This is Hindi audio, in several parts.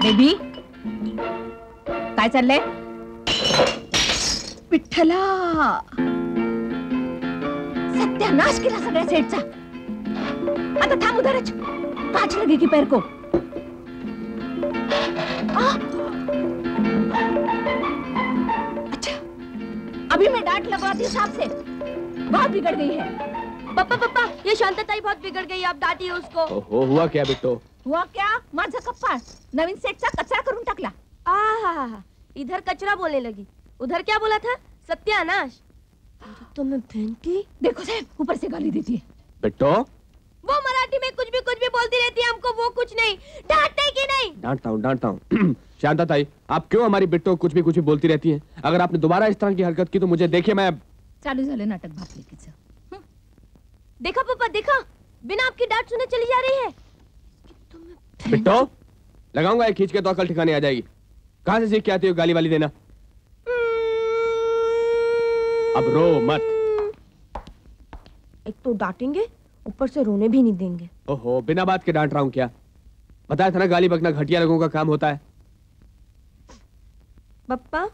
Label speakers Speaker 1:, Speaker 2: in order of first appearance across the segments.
Speaker 1: बेबी काय चाललंय? विठ्ठला, सत्यानाश केला सगळ्या सेटचा. आता थांब उधरच, काच लगे की पैर को. अच्छा, अभी मैं डांट लगवाती हूँ साहब से. बहुत बिगड़ गई है.
Speaker 2: पापा पापा, ये शांतताई बहुत बिगड़ गई, आप डांटिए उसको.
Speaker 3: हुआ क्या बिट्टो?
Speaker 1: हुआ क्या? माझा कप्पा नवीन सेटचा कचरा करून टाकला.
Speaker 2: इधर कचरा बोलने लगी, उधर क्या बोला था? सत्यानाश. तो मैं बहन की.
Speaker 1: देखो साहब, ऊपर से गाली देती है.
Speaker 3: बिट्टो,
Speaker 2: वो मराठी में कुछ भी बोलती रहती है, हमको वो कुछ नहीं. डांटने की नहीं.
Speaker 3: डांटता हूँ. शांताताई, आप क्यों हमारी बिट्टो कुछ भी बोलती रहती हैं? अगर आपने दोबारा इस तरह की हरकत की तो मुझे देखिए मैं.
Speaker 1: चालू झाले नाटक भापलेकीचं.
Speaker 2: देखा पापा, देखा, बिना आपकी डांट सुने चली जा रही है.
Speaker 3: बिट्टो, लगाऊंगा खींच के तो अकल ठिकाने आ जाएगी. कहां से सीख के आती हो गाली वाली देना? अब रो मत.
Speaker 2: एक तो डांटेंगे, ऊपर से रोने भी नहीं देंगे.
Speaker 3: ओहो, बिना बात के डांट रहा हूं क्या? बताया था ना, गाली बकना घटिया लोगों का काम होता है.
Speaker 2: पप्पा,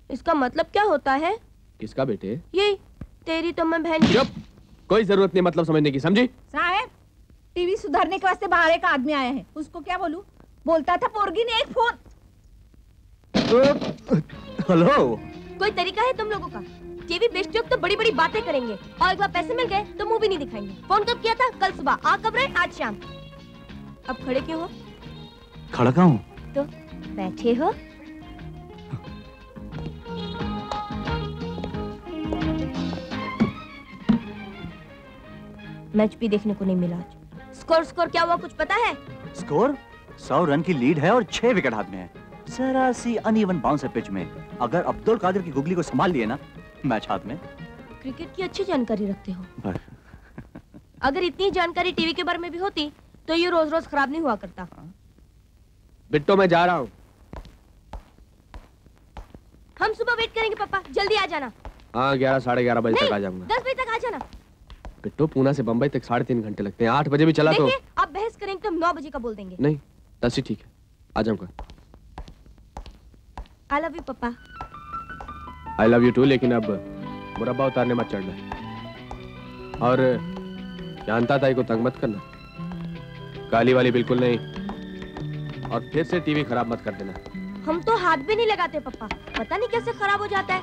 Speaker 2: इसका मतलब क्या होता है?
Speaker 3: किसका बेटे?
Speaker 2: ये तेरी तो मैं बहन.
Speaker 3: चुप, कोई जरूरत नहीं मतलब समझने की, समझी?
Speaker 1: साहब, टीवी सुधारने के वास्ते बाहर एक आदमी आया है, उसको क्या बोलूं? बोलता था पोरगी ने एक फोन.
Speaker 3: हेलो.
Speaker 2: कोई तरीका है तुम लोगों का? टीवी बेचते हो तो बड़ी बड़ी बातें करेंगे, और एक बार पैसे मिल गए तो मूवी नहीं दिखाएंगे. फोन कब किया था? कल सुबह. आ कब रहे? आज शाम. अब खड़े क्यों हो?
Speaker 4: खड़ा कहाँ हूँ?
Speaker 2: तो बैठे हो. मैच भी देखने को नहीं मिला आज. स्कोर क्या हुआ, कुछ पता है?
Speaker 4: स्कोर 100 रन की लीड है और 6 विकेट हाथ में है. जरा सी अनइवन बाउंस है पिच में. अगर अब्दुल कादिर की गुगली को संभाल लिए ना, मैच हाथ में.
Speaker 2: क्रिकेट की अच्छी जानकारी रखते हो. अगर इतनी जानकारी टीवी के बारे में भी होती तो ये रोज रोज खराब नहीं हुआ करता.
Speaker 3: बिट्टो, मैं जा रहा हूँ.
Speaker 2: हम सुबह वेट करेंगे पापा, जल्दी आ जाना.
Speaker 3: हाँ, 11 साढ़े 11 बजे तक आ जाऊंगा.
Speaker 2: 10 बजे तक आ जाना.
Speaker 3: बिट्टो, पूना से बंबई तक 3.5 घंटे लगते हैं. 8 बजे भी चला तो.
Speaker 2: आप बहस करेंगे तो हम 9 बजे का बोल देंगे.
Speaker 3: नहीं, 10 ही ठीक है, आ जाऊंगा.
Speaker 2: आई लव यू पापा.
Speaker 3: आई लव यू टू, लेकिन अब मुरब्बा उतारने मत चढ़ना. और शांताताई को तंग मत करना. गाली वाली बिल्कुल नहीं. और फिर से टीवी खराब मत कर देना.
Speaker 2: हम तो हाथ भी नहीं लगाते पापा, पता नहीं कैसे खराब हो जाता है.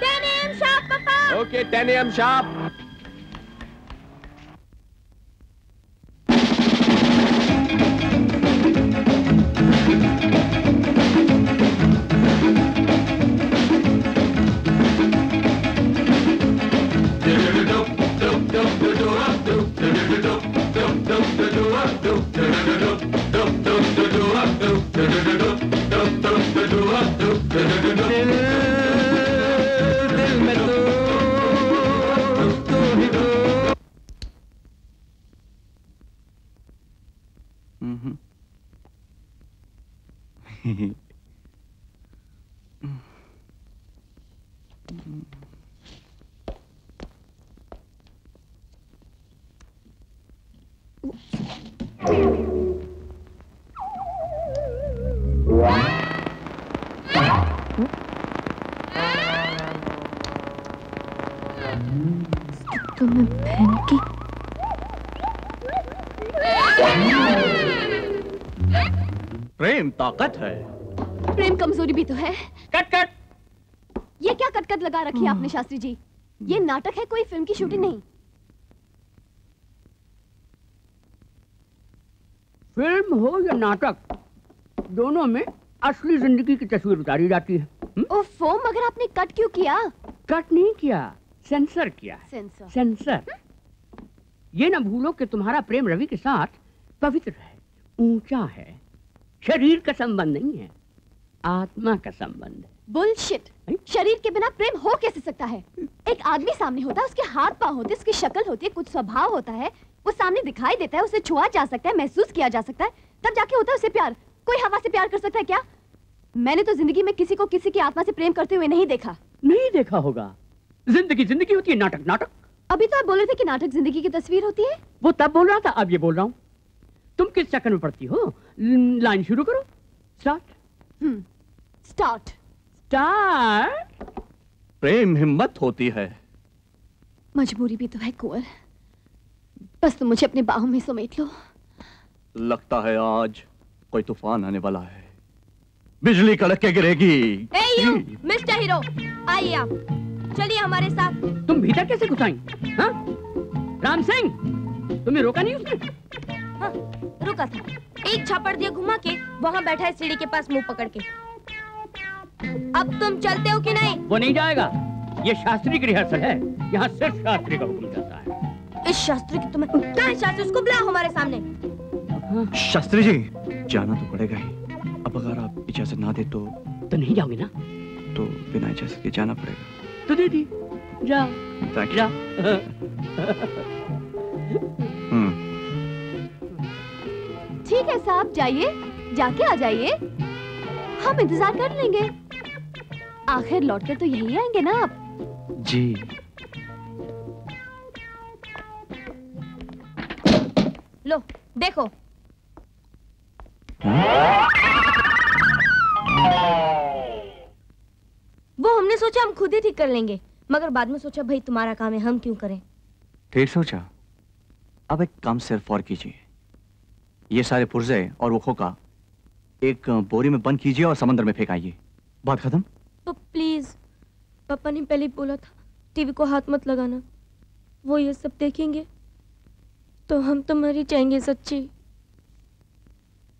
Speaker 2: 10 AM sharp पापा.
Speaker 3: Okay, 10 AM sharp.
Speaker 2: तुम्हें बहन की.
Speaker 4: प्रेम ताकत है.
Speaker 5: प्रेम कमजोरी भी तो है.
Speaker 4: Cut cut.
Speaker 5: ये क्या कटकट लगा रखी है आपने शास्त्री जी? ये नाटक है, कोई फिल्म की शूटिंग नहीं.
Speaker 6: फिल्म हो या नाटक, दोनों में असली जिंदगी की तस्वीर उतारी जाती है.
Speaker 5: ओफो, मगर आपने कट क्यों किया?
Speaker 6: कट नहीं किया, सेंसर किया.
Speaker 5: सेंसर.
Speaker 6: ये ना भूलो कि तुम्हारा प्रेम रवि के साथ पवित्र है, ऊंचा है. शरीर का संबंध नहीं है, आत्मा का संबंध है.
Speaker 5: बुलशिट. शरीर के बिना प्रेम हो कैसे सकता है? एक आदमी सामने होता है, उसके हाथ पांव होते हैं, उसकी शक्ल होती है, कुछ स्वभाव होता है, वो सामने दिखाई देता है, उसे छुआ जा सकता है, महसूस किया जा सकता है, तब जाके होता है उसे प्यार. कोई हवा से प्यार कर सकता है क्या? मैंने तो जिंदगी में किसी को किसी की आत्मा से प्रेम करते हुए नहीं देखा.
Speaker 6: नहीं देखा होगा. जिंदगी जिंदगी होती है, नाटक नाटक.
Speaker 5: अभी तो आप बोल रहे थे कि नाटक जिंदगी की तस्वीर होती है।
Speaker 6: वो तब बोल रहा था, अब ये बोल रहा हूँ। तुम किस चक्कर में पड़ती हो? लाइन शुरू करो। स्टार्ट।
Speaker 5: स्टार्ट।
Speaker 6: स्टार्ट।
Speaker 4: प्रेम हिम्मत होती है।
Speaker 5: मजबूरी भी तो है कुंवर, बस तुम मुझे अपनी बाहों में समेट लो।
Speaker 4: लगता है आज कोई तूफान आने वाला है, बिजली कड़क के गिरेगी।
Speaker 2: ए यू मिस्टर हीरो, आइए आप, चलिए हमारे साथ।
Speaker 6: तुम भीतर कैसे घुस आई? हाँ? राम सिंह, तुम्हें रोका नहीं उसने?
Speaker 2: हाँ, रुका था। एक छापड़ दिया घुमा के, वहाँ बैठा है सीढ़ी के पास मुंह पकड़ के। अब तुम चलते हो कि नहीं?
Speaker 6: वो नहीं जाएगा, ये शास्त्री की रिहर्सल है, यहाँ सिर्फ शास्त्री का हुक्म चलता है।
Speaker 2: इस शास्त्री की तुम्हें क्या है? शास्त्री, उसको बुलाओ हमारे सामने।
Speaker 4: शास्त्री जी, जाना तो पड़ेगा ही। अब अगर आप इजाजत ना दे तो
Speaker 6: नहीं जाओगे ना?
Speaker 4: तो बिना इजाजत के जाना पड़ेगा।
Speaker 6: तो दे दी, जा। जा।
Speaker 5: ठीक है साहब, जाइए, जाके आ जाइए, हम इंतजार कर लेंगे। आखिर लौटकर तो यही आएंगे ना आप?
Speaker 4: जी।
Speaker 2: लो देखो। वो हमने सोचा हम खुद ही ठीक कर लेंगे, मगर बाद में सोचा भाई तुम्हारा काम है, हम क्यों करें।
Speaker 4: फिर सोचा अब एक काम सिर्फ और कीजिए, ये सारे पुर्जे और वो खोखा एक बोरी में बंद कीजिए और समंदर में फेंक आइए। बात खत्म।
Speaker 2: तो प्लीज, पापा ने पहले बोला था टीवी को हाथ मत लगाना, वो ये सब देखेंगे तो हम तो मर ही जाएंगे सच्ची।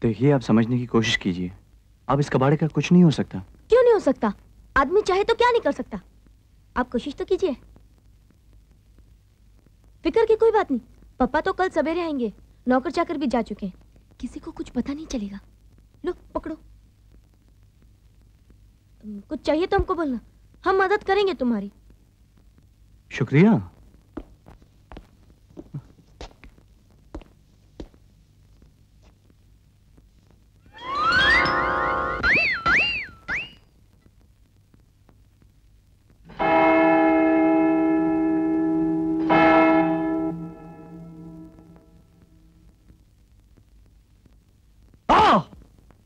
Speaker 4: देखिए, आप समझने की कोशिश कीजिए, अब इस कबाड़े का कुछ नहीं हो सकता।
Speaker 2: क्यों नहीं हो सकता? आदमी चाहे तो क्या नहीं कर सकता। आप कोशिश तो कीजिए। फिक्र की कोई बात नहीं, पापा तो कल सवेरे आएंगे, नौकर चाकर भी जा चुके हैं, किसी को कुछ पता नहीं चलेगा। लो पकड़ो, कुछ चाहिए तो हमको बोलना, हम मदद करेंगे तुम्हारी।
Speaker 4: शुक्रिया।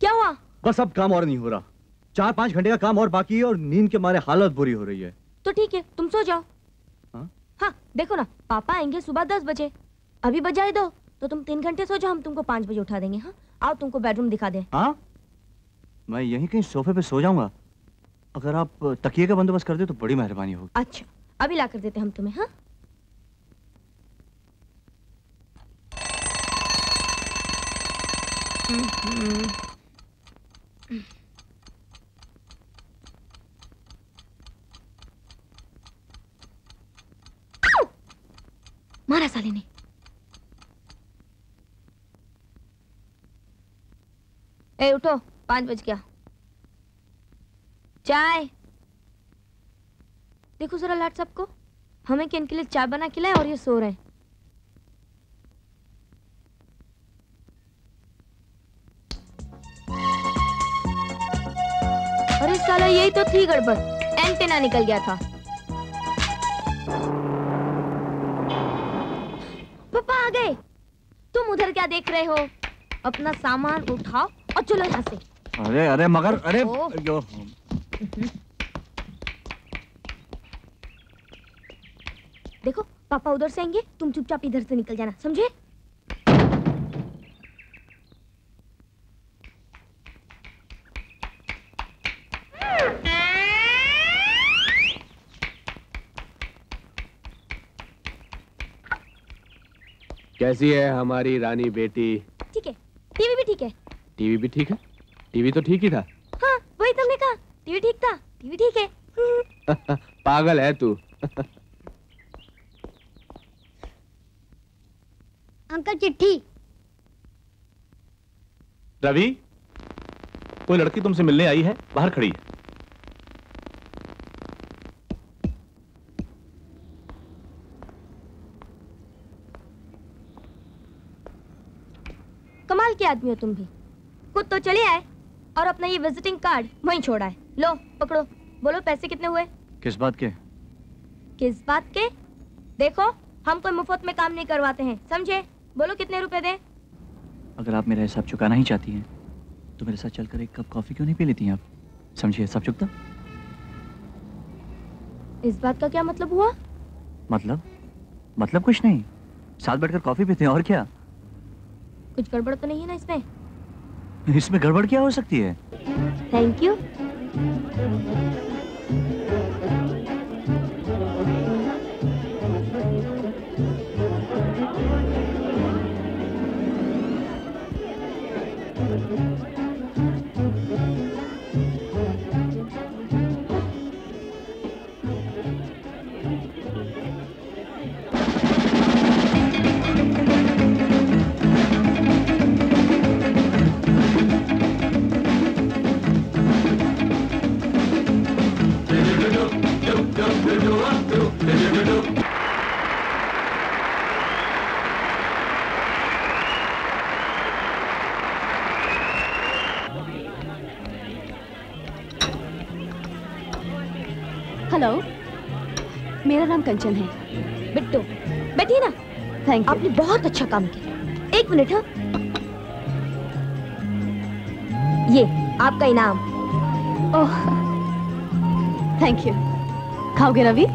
Speaker 2: क्या हुआ?
Speaker 4: बस अब काम और नहीं हो रहा, 4-5 घंटे का काम और बाकी है और नींद के मारे हालत बुरी हो रही है।
Speaker 2: तो ठीक है, तुम सो जाओ।
Speaker 4: हाँ?
Speaker 2: हाँ देखो ना, पापा आएंगे सुबह 10 बजे, अभी बजाए दो तो तुम 3 घंटे सो जाओ, हम तुमको 5 बजे उठा देंगे। हाँ आओ, तुमको बेडरूम दिखा दे।
Speaker 4: हाँ, मैं यहीं कहीं सोफे पे सो जाऊंगा, अगर आप तकिए का बंदोबस्त कर दे तो बड़ी मेहरबानी होगी।
Speaker 2: अच्छा, अभी ला कर देते हम तुम्हें। हाँ मारा साले ने। ए उठो, 5 बज गया। चाय देखो जरा लाट सबको, हमें कि इनके लिए चाय बना के लाए और ये सो रहे हैं। अरे साला, यही तो थी गड़बड़, एंटेना निकल गया था। पापा आ गए। तुम उधर क्या देख रहे हो? अपना सामान उठाओ और चलो यहाँ से।
Speaker 4: अरे अरे मगर, अरे
Speaker 2: देखो पापा उधर से आएंगे, तुम चुपचाप इधर से निकल जाना, समझे?
Speaker 3: कैसी है हमारी रानी बेटी?
Speaker 2: ठीक है, टीवी भी ठीक है।
Speaker 3: टीवी भी ठीक है? टीवी तो ठीक ही था।
Speaker 2: हाँ वही तुमने कहा, टीवी ठीक था, टीवी ठीक है।
Speaker 3: पागल है तू।
Speaker 5: अंकल चिट्ठी।
Speaker 7: रवि, कोई लड़की तुमसे मिलने आई है, बाहर खड़ी है।
Speaker 2: कमाल के आदमी हो तुम भी, खुद तो चले आए और अपना ये विजिटिंग कार्ड वहीं छोड़ा है। लो पकड़ो, बोलो पैसे कितने हुए?
Speaker 4: किस बात के?
Speaker 2: किस बात के? देखो हम कोई मुफ्त में काम नहीं करवाते हैं, समझे? बोलो कितने रुपए दें?
Speaker 4: अगर आप मेरा हिसाब चुकाना ही चाहती हैं तो मेरे साथ चलकर एक कप कॉफी क्यों नहीं पी लेती हैं आप? समझिए, हिसाब चुकता।
Speaker 2: इस बात का क्या मतलब हुआ?
Speaker 4: मतलब कुछ नहीं, साथ बैठकर कॉफी पीते हैं और क्या।
Speaker 2: कुछ गड़बड़ तो नहीं है ना इसमें?
Speaker 4: इसमें गड़बड़ क्या हो सकती है?
Speaker 2: Thank you.
Speaker 5: हेलो, मेरा नाम कंचन है।
Speaker 2: बिट्टू, बैठिए ना।
Speaker 5: Thank you.
Speaker 2: आपने बहुत अच्छा काम किया। एक मिनट। हाँ, ये आपका इनाम।
Speaker 5: ओह, थैंक यू। खाओगे रवि?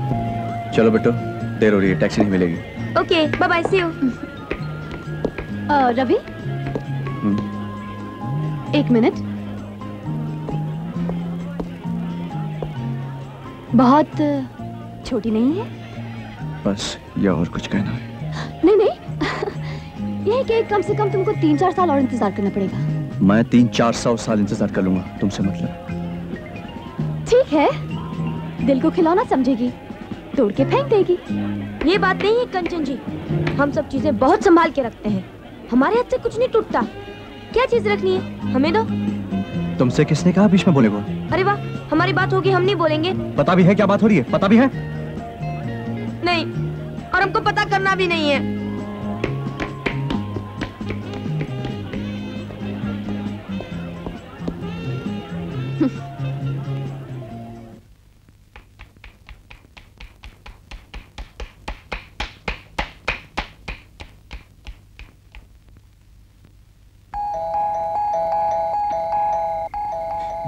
Speaker 4: चलो बेटो, देर हो रही है, टैक्सी नहीं मिलेगी।
Speaker 2: Okay, bye bye, see you.
Speaker 5: Ravi, एक मिनट। बहुत छोटी नहीं है?
Speaker 4: बस या और कुछ कहना है?
Speaker 5: नहीं नहीं, ये कि कम से कम तुमको 3-4 साल और इंतजार करना पड़ेगा।
Speaker 4: मैं 300-400 साल इंतजार कर लूंगा, तुमसे मतलब।
Speaker 5: ठीक है, दिल को खिलौना समझेगी, तोड़ के फेंक देगी।
Speaker 2: ये बात नहीं है कंचन जी, हम सब चीजें बहुत संभाल के रखते हैं, हमारे हाथ से कुछ नहीं टूटता। क्या चीज रखनी है, हमें दो।
Speaker 4: तुमसे किसने कहा बीच में बोले को?
Speaker 2: अरे वाह, हमारी बात होगी, हम नहीं बोलेंगे।
Speaker 4: पता भी है क्या बात हो रही है? पता भी है?
Speaker 2: नहीं, और हमको पता करना भी नहीं है।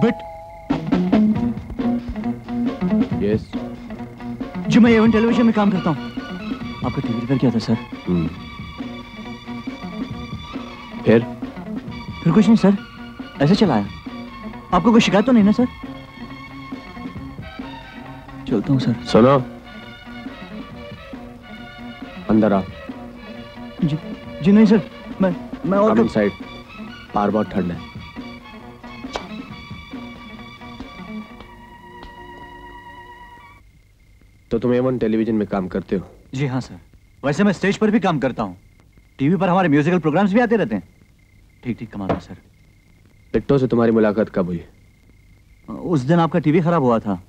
Speaker 4: बट
Speaker 3: यस,
Speaker 4: जी मैं एवन टेलीविजन में काम करता हूँ। आपका टीवी रिपेयर किया था सर। फिर कुछ नहीं सर, ऐसे चलाया। आपको कोई शिकायत तो नहीं ना सर? चलता हूँ सर।
Speaker 3: सुनो, अंदर आओ।
Speaker 4: जी नहीं सर, मैं और
Speaker 3: कम इनसाइड, बाहर बहुत ठंड है। तो तुम एवन टेलीविजन में काम करते हो?
Speaker 4: जी हाँ सर, वैसे मैं स्टेज पर भी काम करता हूँ, टीवी पर हमारे म्यूजिकल प्रोग्राम्स भी आते रहते हैं। ठीक ठीक, कमाल है सर।
Speaker 3: बिट्टो से तुम्हारी मुलाकात कब हुई?
Speaker 4: उस दिन आपका टीवी खराब हुआ था,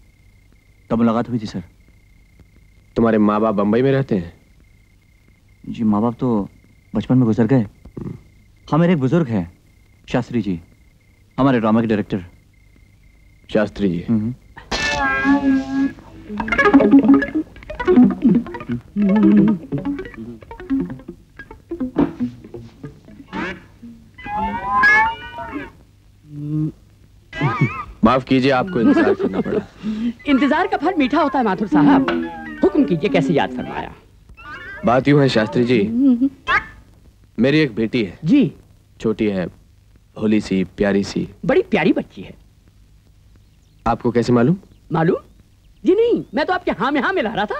Speaker 4: तब मुलाकात हुई थी सर।
Speaker 3: तुम्हारे माँ बाप बंबई में रहते हैं?
Speaker 4: जी माँ बाप तो बचपन में गुजर गए। हाँ, मेरे एक बुजुर्ग है, शास्त्री जी, हमारे ड्रामा के डायरेक्टर।
Speaker 3: शास्त्री जी? माफ कीजिए, आपको इंतजार करना पड़ा।
Speaker 6: इंतजार का फल मीठा होता है माथुर साहब। हुक्म कीजिए, कैसे याद फरमाया?
Speaker 3: बात यूं है शास्त्री जी, मेरी एक बेटी है
Speaker 6: जी।
Speaker 3: छोटी है, भोली सी, प्यारी सी।
Speaker 6: बड़ी प्यारी बच्ची है।
Speaker 3: आपको कैसे मालूम?
Speaker 6: मालूम? जी नहीं, मैं तो आपके हाँ में हाँ मिला रहा था।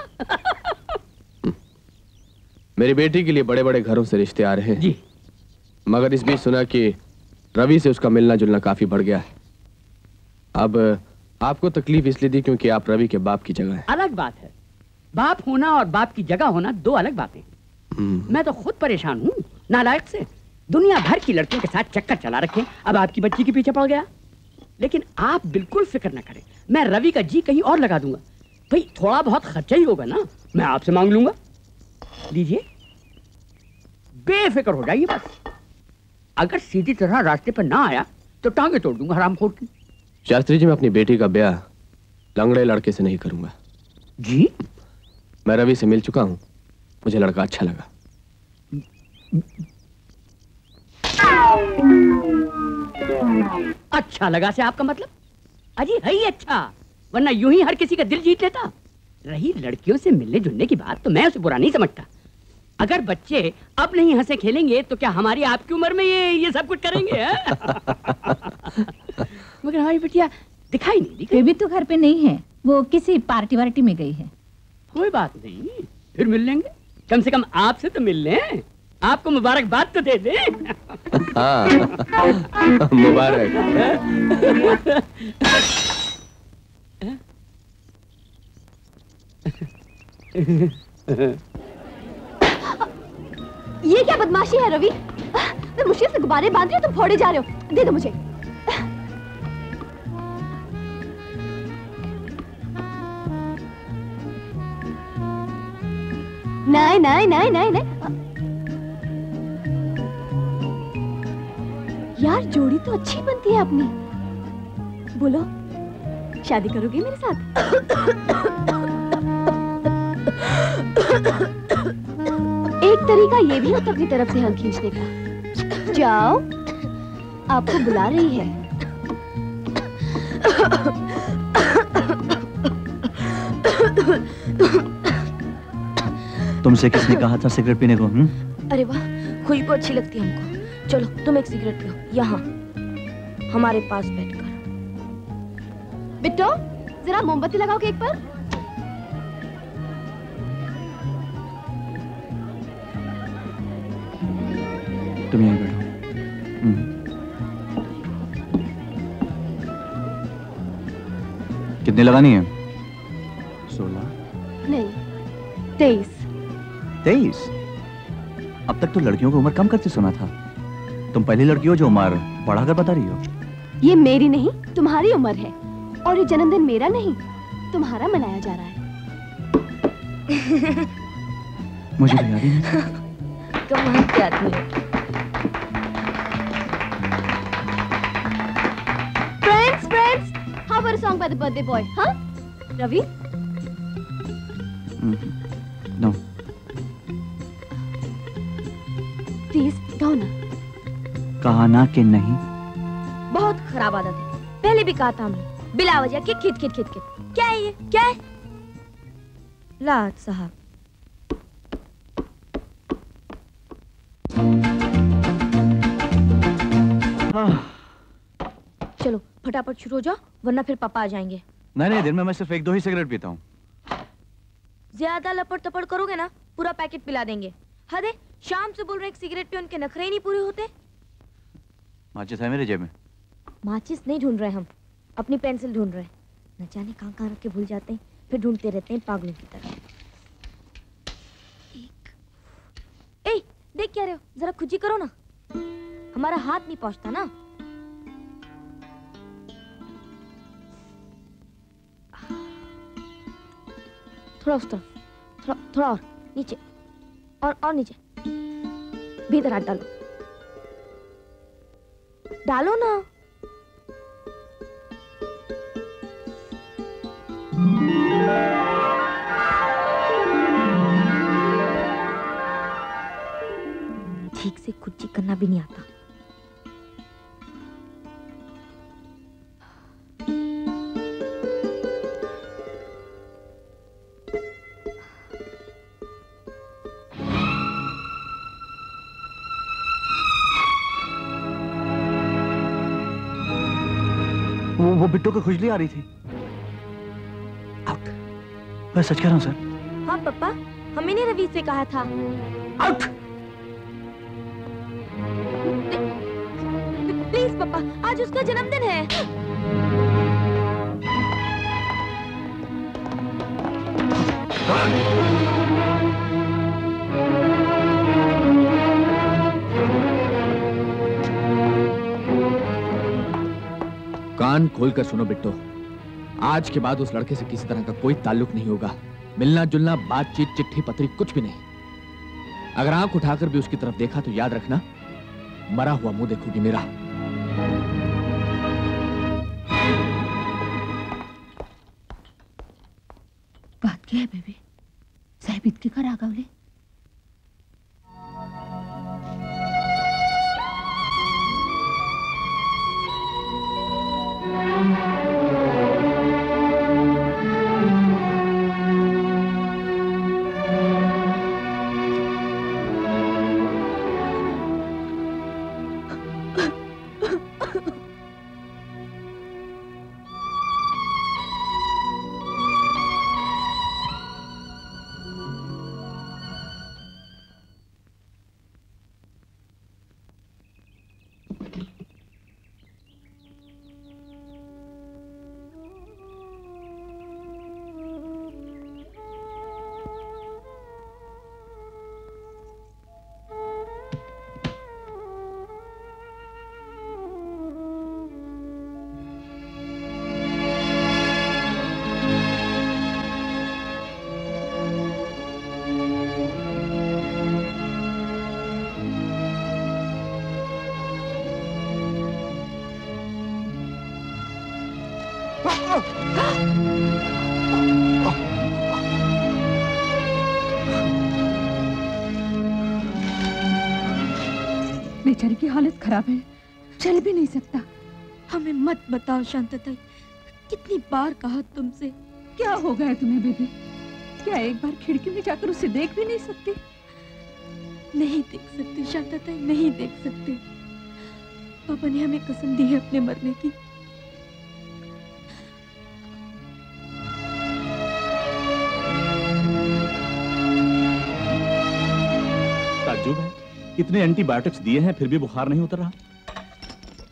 Speaker 3: मेरी बेटी के लिए बड़े बड़े घरों से रिश्ते आ रहे हैं
Speaker 6: जी,
Speaker 3: मगर इस बीच सुना कि रवि से उसका मिलना जुलना काफी बढ़ गया है। अब आपको तकलीफ इसलिए दी क्योंकि आप रवि के बाप की जगह हैं।
Speaker 6: अलग बात है, बाप होना और बाप की जगह होना दो अलग बातें। मैं तो खुद परेशान हूँ नालायक से, दुनिया भर की लड़कियों के साथ चक्कर चला रखे, अब आपकी बच्ची के पीछे पड़ गया। लेकिन आप बिल्कुल फिक्र न करें, मैं रवि का जी कहीं और लगा दूंगा। भाई थोड़ा बहुत खर्चा ही होगा ना, मैं आपसे मांग लूंगा। लीजिए, बेफिक्र हो जाइए बस। अगर सीधी तरह रास्ते पर ना आया तो टांगे तोड़ दूंगा हरामखोर की।
Speaker 3: शास्त्री जी, मैं अपनी बेटी का ब्याह लंगड़े लड़के से नहीं करूंगा।
Speaker 6: जी?
Speaker 3: मैं रवि से मिल चुका हूं, मुझे लड़का अच्छा लगा।
Speaker 6: अच्छा लगा से आपका मतलब? अजी है ही अच्छा, वरना यूं ही हर किसी का दिल जीत लेता। रही लड़कियों से मिलने जुलने की बात, तो मैं उसे बुरा नहीं समझता। अगर बच्चे अब नहीं हंसे खेलेंगे तो क्या हमारी आपकी उम्र में ये सब कुछ करेंगे? मगर हमारी बिटिया दिखाई नहीं दी।
Speaker 1: बेबी तो घर पे नहीं है, वो किसी पार्टी वार्टी में गई है।
Speaker 6: कोई बात नहीं, फिर मिल लेंगे। कम से कम आपसे तो मिल लें, आपको मुबारकबाद तो दे दें।
Speaker 3: हाँ, मुबारक।
Speaker 5: ये क्या बदमाशी है रवि? मैं मुश्किल से गुब्बारे बांध रही हूँ, तुम फोड़े जा रहे हो। दे दो मुझे। नहीं नहीं नहीं नहीं नहीं। यार जोड़ी तो अच्छी बनती है अपनी। बोलो, शादी करोगे मेरे साथ? एक तरीका ये भी होता अपनी तरफ से हाथ खींचने का। जाओ, आपको बुला रही है।
Speaker 4: तुमसे किसने कहा था सिगरेट पीने को?
Speaker 2: अरे वाह, खुशबू अच्छी लगती है हमको। चलो तुम एक सिगरेट पियो, यहाँ हमारे पास बैठकर।
Speaker 5: बिट्टो, जरा मोमबत्ती लगाओ केक पर।
Speaker 4: तुम यहीं बैठो। कितनी लगानी है? 16?
Speaker 5: नहीं, 23।
Speaker 4: 23? अब तक तो लड़कियों की उम्र कम करते सुना था। तुम पहली लड़की हो जो उम्र बढ़ाकर बता रही हो।
Speaker 5: ये मेरी नहीं, तुम्हारी उम्र है। और ये जन्मदिन मेरा नहीं, तुम्हारा मनाया जा रहा है।
Speaker 4: मुझे तो याद ही नहीं।
Speaker 2: कमाल के आदमी हो।
Speaker 5: Friends, how about a song by the birthday boy? Huh? Ravi?
Speaker 4: No.
Speaker 5: Please, गाओ ना।
Speaker 4: कहा ना कि नहीं।
Speaker 2: बहुत खराब आदत है, पहले भी कहा था हमने। बिला वजह के खिट खिट खिट खिट। क्या है ये? क्या है? लाट साहब। चलो फटाफट शुरू हो जाओ, वरना फिर पापा आ जाएंगे।
Speaker 4: नहीं, दिन में मैं सिर्फ 1-2 ही सिगरेट पीता हूँ।
Speaker 2: ज्यादा लपड़ तपड़ करोगे ना, पूरा पैकेट पिला देंगे। हद है, शाम से बोल रहे एक सिगरेट पे उनके नखरे ही नहीं पूरे होते।
Speaker 4: माचिस है मेरे जेब में।
Speaker 2: माचिस नहीं ढूंढ रहे हम, अपनी पेंसिल ढूंढ रहे हैं। न जाने कहाँ कहाँ रख के भूल जाते हैं, फिर ढूंढते रहते हैं पागलों की तरह। ए, देख क्या रहे हो, जरा खुजी करो ना, हमारा हाथ नहीं पहुंचता ना। थोड़ा उस तरफ, थोड़ा और नीचे, और नीचे। भीतर हाथ डालो, डालो ना। ठीक से कुछ करना भी नहीं आता।
Speaker 4: वो बिट्टू को खुजली आ रही थी। आउट। मैं सच कह रहा हूँ सर।
Speaker 2: हाँ पापा, हमें ने रवि से कहा था।
Speaker 4: आउट।
Speaker 2: प्लीज पापा, आज उसका जन्मदिन है।
Speaker 8: कान खोलकर सुनो बिट्टो, आज के बाद उस लड़के से किसी तरह का कोई ताल्लुक नहीं होगा। मिलना जुलना, बातचीत, चिट्ठी पत्री कुछ भी नहीं। अगर आंख उठाकर भी उसकी तरफ देखा तो याद रखना, मरा हुआ मुंह देखोगी मेरा।
Speaker 1: बात क्या है बेबी? साहेब इतके का रागावले? बेचारी की हालत खराब है, चल भी नहीं सकता।
Speaker 2: हमें मत बताओ शांतताई, कितनी बार कहा तुमसे।
Speaker 1: क्या हो गया तुम्हें बेबी? क्या एक बार खिड़की में जाकर उसे देख भी नहीं सकती?
Speaker 2: नहीं देख सकते शांतताई, नहीं देख सकते। पापा ने हमें कसम दी है अपने मरने की।
Speaker 7: ताज्जुब है, इतने एंटीबायोटिक्स दिए हैं फिर भी बुखार नहीं उतर रहा।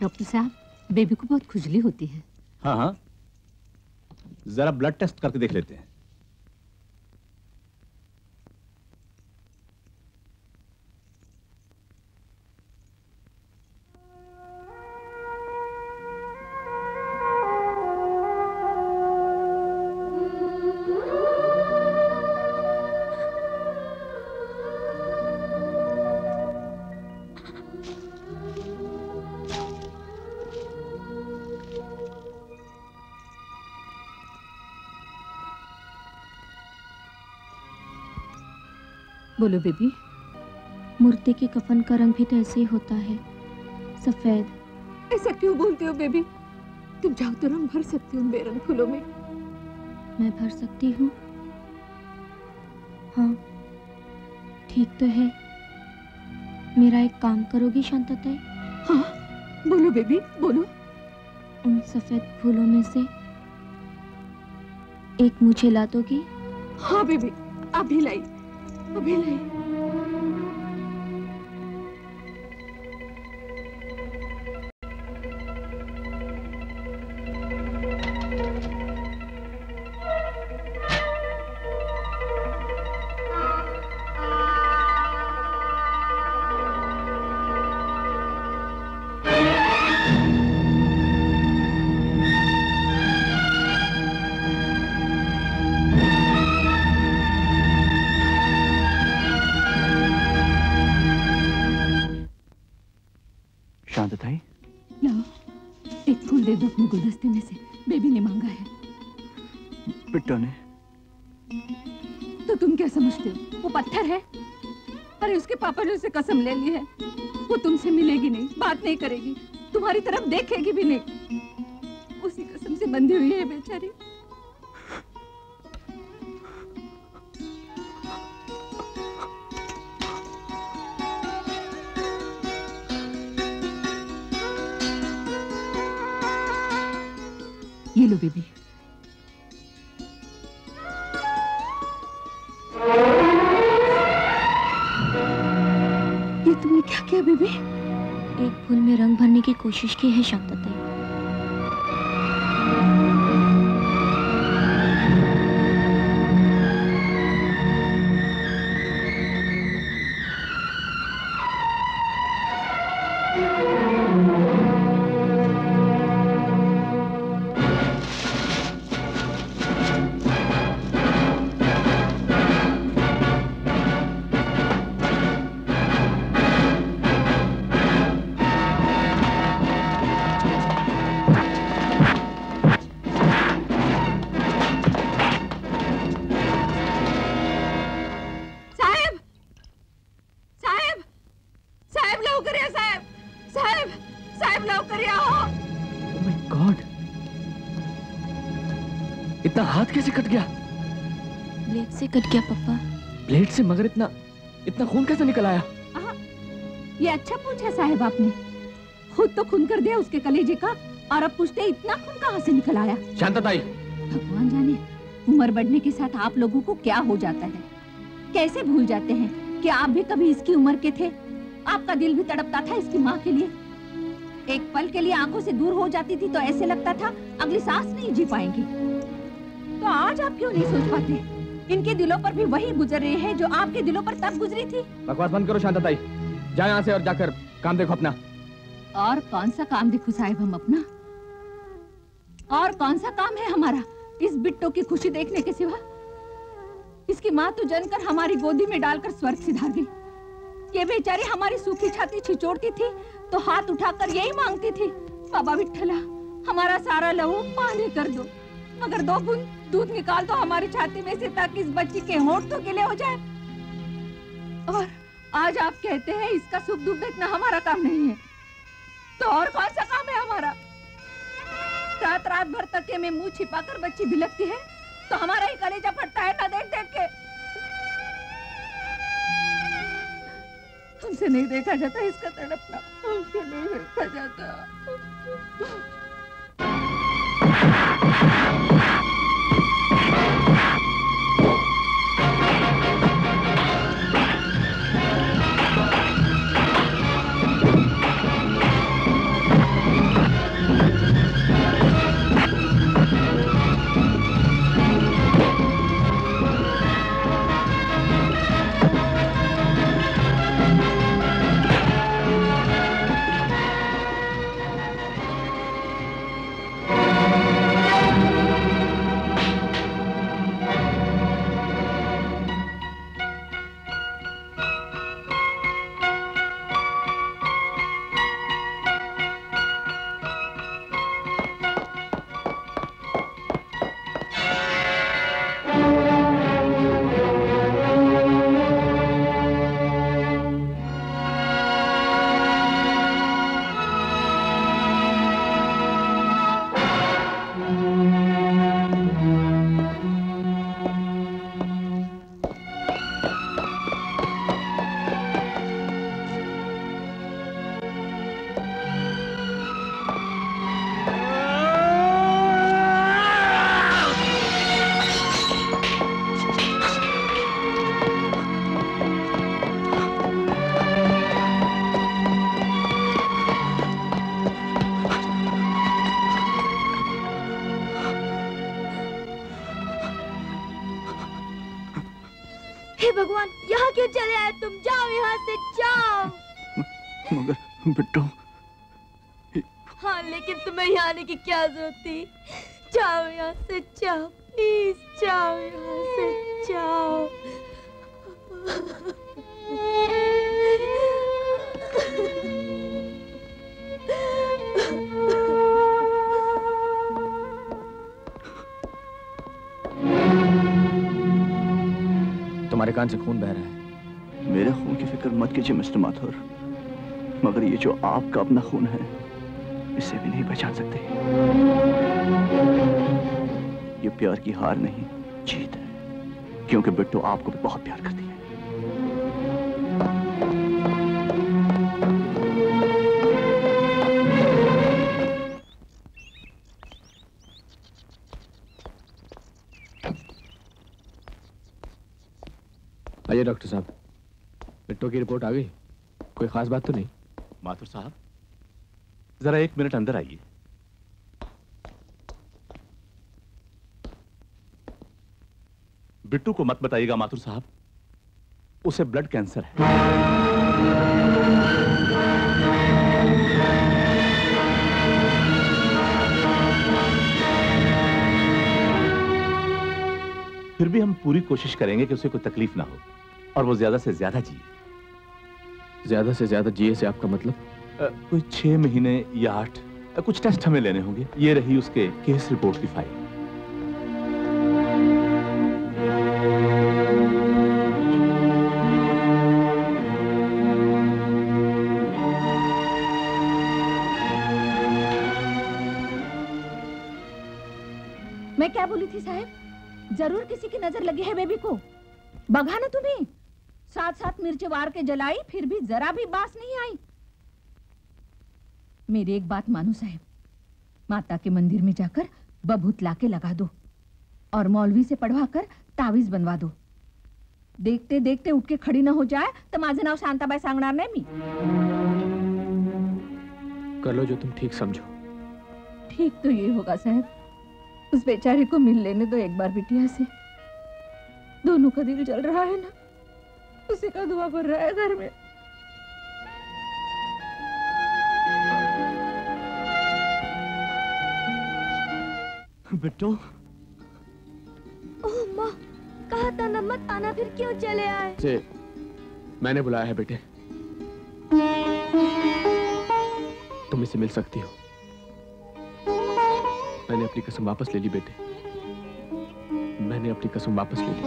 Speaker 1: डॉक्टर साहब, बेबी को बहुत खुजली होती है।
Speaker 7: हाँ हाँ, जरा ब्लड टेस्ट करके देख लेते हैं।
Speaker 1: बोलो बेबी।
Speaker 2: मुर्दे के कफन का रंग भी तो ऐसे ही होता है, सफेद।
Speaker 1: ऐसा क्यों बोलते हो बेबी? तुम चाहो तो रंग भर सकती हो उन बेरंग फूलों में।
Speaker 2: मैं भर सकती हूँ? हाँ, ठीक तो है। मेरा एक काम करोगी शांतताई?
Speaker 1: हाँ, बोलो बेबी, बोलो।
Speaker 2: उन सफेद फूलों में से एक मुझे ला दोगी?
Speaker 1: हाँ बेबी, अभी लाई, अभी लाई।
Speaker 4: शांतताई,
Speaker 1: लाओ, एक फूल दे दो अपने गुलदस्ते में से, बेबी ने मांगा है।
Speaker 4: बिट्टो ने।
Speaker 1: तो तुम क्या समझते हो, वो पत्थर है? अरे उसके पापा ने उसे कसम ले ली है, वो तुमसे मिलेगी नहीं, बात नहीं करेगी, तुम्हारी तरफ देखेगी भी नहीं। उसी कसम से बंधी हुई है बेचारी। ये लो बेबी। ये तुमने क्या किया बेबी?
Speaker 2: एक फूल में रंग भरने की कोशिश की है शांतताई।
Speaker 8: इतना हाथ कैसे कट गया?
Speaker 2: ब्लेड से कट गया पापा।
Speaker 8: ब्लेड से? मगर इतना खून कैसे निकल आया?
Speaker 1: ये अच्छा पूछा साहब आपने। खुद तो खून कर दिया उसके कलेजे का, और अब पूछते इतना खून कहाँ से निकल आया?
Speaker 8: शांतताई,
Speaker 1: भगवान जाने उम्र बढ़ने के साथ आप लोगों को क्या हो जाता है। कैसे भूल जाते हैं कि आप भी कभी इसकी उम्र के थे। आपका दिल भी तड़पता था इसकी माँ के लिए। एक पल के लिए आंखों से दूर हो जाती थी तो ऐसे लगता था अगली सांस नहीं जी पाएंगी। तो आज आप क्यों नहीं सोच पाते? इनके दिलों पर भी वही गुजर रही है जो आपके दिलों पर तब गुजरी थी।
Speaker 8: बकवास बंद करो शांतताई, जाओ यहाँ से और जाकर काम देखो अपना।
Speaker 1: और कौन सा काम देखो साहिब हम अपना? और कौन सा काम है हमारा इस बिट्टो की खुशी देखने के सिवा? इसकी माँ तो जनकर हमारी गोदी में डालकर स्वर्ग सिधार गई। ये बेचारी हमारी सूखी छाती छिचोड़ती थी तो हाथ उठाकर यही मांगती थी, बाबा विठ्ठला हमारा सारा लहू पानी कर दो, मगर 2 बूंद दूध निकाल दो हमारी छाती में से ताकि इस बच्ची के होंठ तो गीले हो जाए। और आज आप कहते हैं इसका सुख दुख देखना हमारा काम नहीं है, तो और कौन सा काम है हमारा? रात रात भर तकिए में मुंह छिपाकर बच्ची बिलखती है तो हमारा ही कलेजा फटता है ना देख देख के। हमसे नहीं देखा जाता इसका तड़पना, हमसे नहीं देखा जाता।
Speaker 2: भगवान, यहाँ क्यों चले आए तुम? जाओ यहाँ से, जाओ।
Speaker 4: मगर बिट्टू।
Speaker 2: हाँ, लेकिन तुम्हें यहाँ आने की क्या जरूरत थी? जाओ यहाँ से, जाओ, प्लीज जाओ यहाँ से, जाओ।
Speaker 8: तुम्हारे कान से खून बह रहा है।
Speaker 4: मेरे खून की फिक्र मत कीजिए मिस्टर माथुर, मगर ये जो आपका अपना खून है इसे भी नहीं पहचान सकते। ये प्यार की हार नहीं, जीत है, क्योंकि बिट्टू आपको भी बहुत प्यार करती है।
Speaker 3: आइए डॉक्टर साहब, बिट्टू की रिपोर्ट आ गई? कोई खास बात तो नहीं?
Speaker 7: माथुर साहब जरा 1 मिनट अंदर आइए। बिट्टू को मत बताइएगा माथुर साहब, उसे ब्लड कैंसर है। फिर भी हम पूरी कोशिश करेंगे कि उसे कोई तकलीफ ना हो और वो ज्यादा से ज्यादा जिए।
Speaker 3: ज्यादा से ज्यादा जिए से आपका मतलब?
Speaker 7: कोई 6 महीने या 8। कुछ टेस्ट हमें लेने होंगे। ये रही उसके केस रिपोर्ट की फाइल।
Speaker 1: मैं क्या बोली थी साहब? जरूर किसी की नजर लगी है बेबी को। बघा ना तुम्हें, साथ साथ मिर्च वार के जलाई, फिर भी जरा भी बास नहीं आई। मेरी एक बात मानो साहब, माता के मंदिर में जाकर बभूत लाके लगा दो और मौलवी से पढ़वाकर तावीज बनवा दो। देखते देखते उठ के खड़ी ना हो जाए तो माझे नाव शांताबाई सांगणार नाही मी।
Speaker 3: कर लो जो तुम ठीक समझो।
Speaker 1: ठीक तो ये होगा साहब, उस बेचारे को मिल लेने दो एक बार बिटिया से। दोनों का दिल जल रहा है ना, उसी का दुआ पड़ रहा है घर में।
Speaker 4: बिट्टू।
Speaker 2: ओह माँ, कहा था ना मत आना, फिर क्यों चले आए?
Speaker 3: से मैंने बुलाया है बेटे, तुम इससे मिल सकती हो। मैंने अपनी कसम वापस ले ली बेटे। मैंने अपनी कसम वापस ले ली।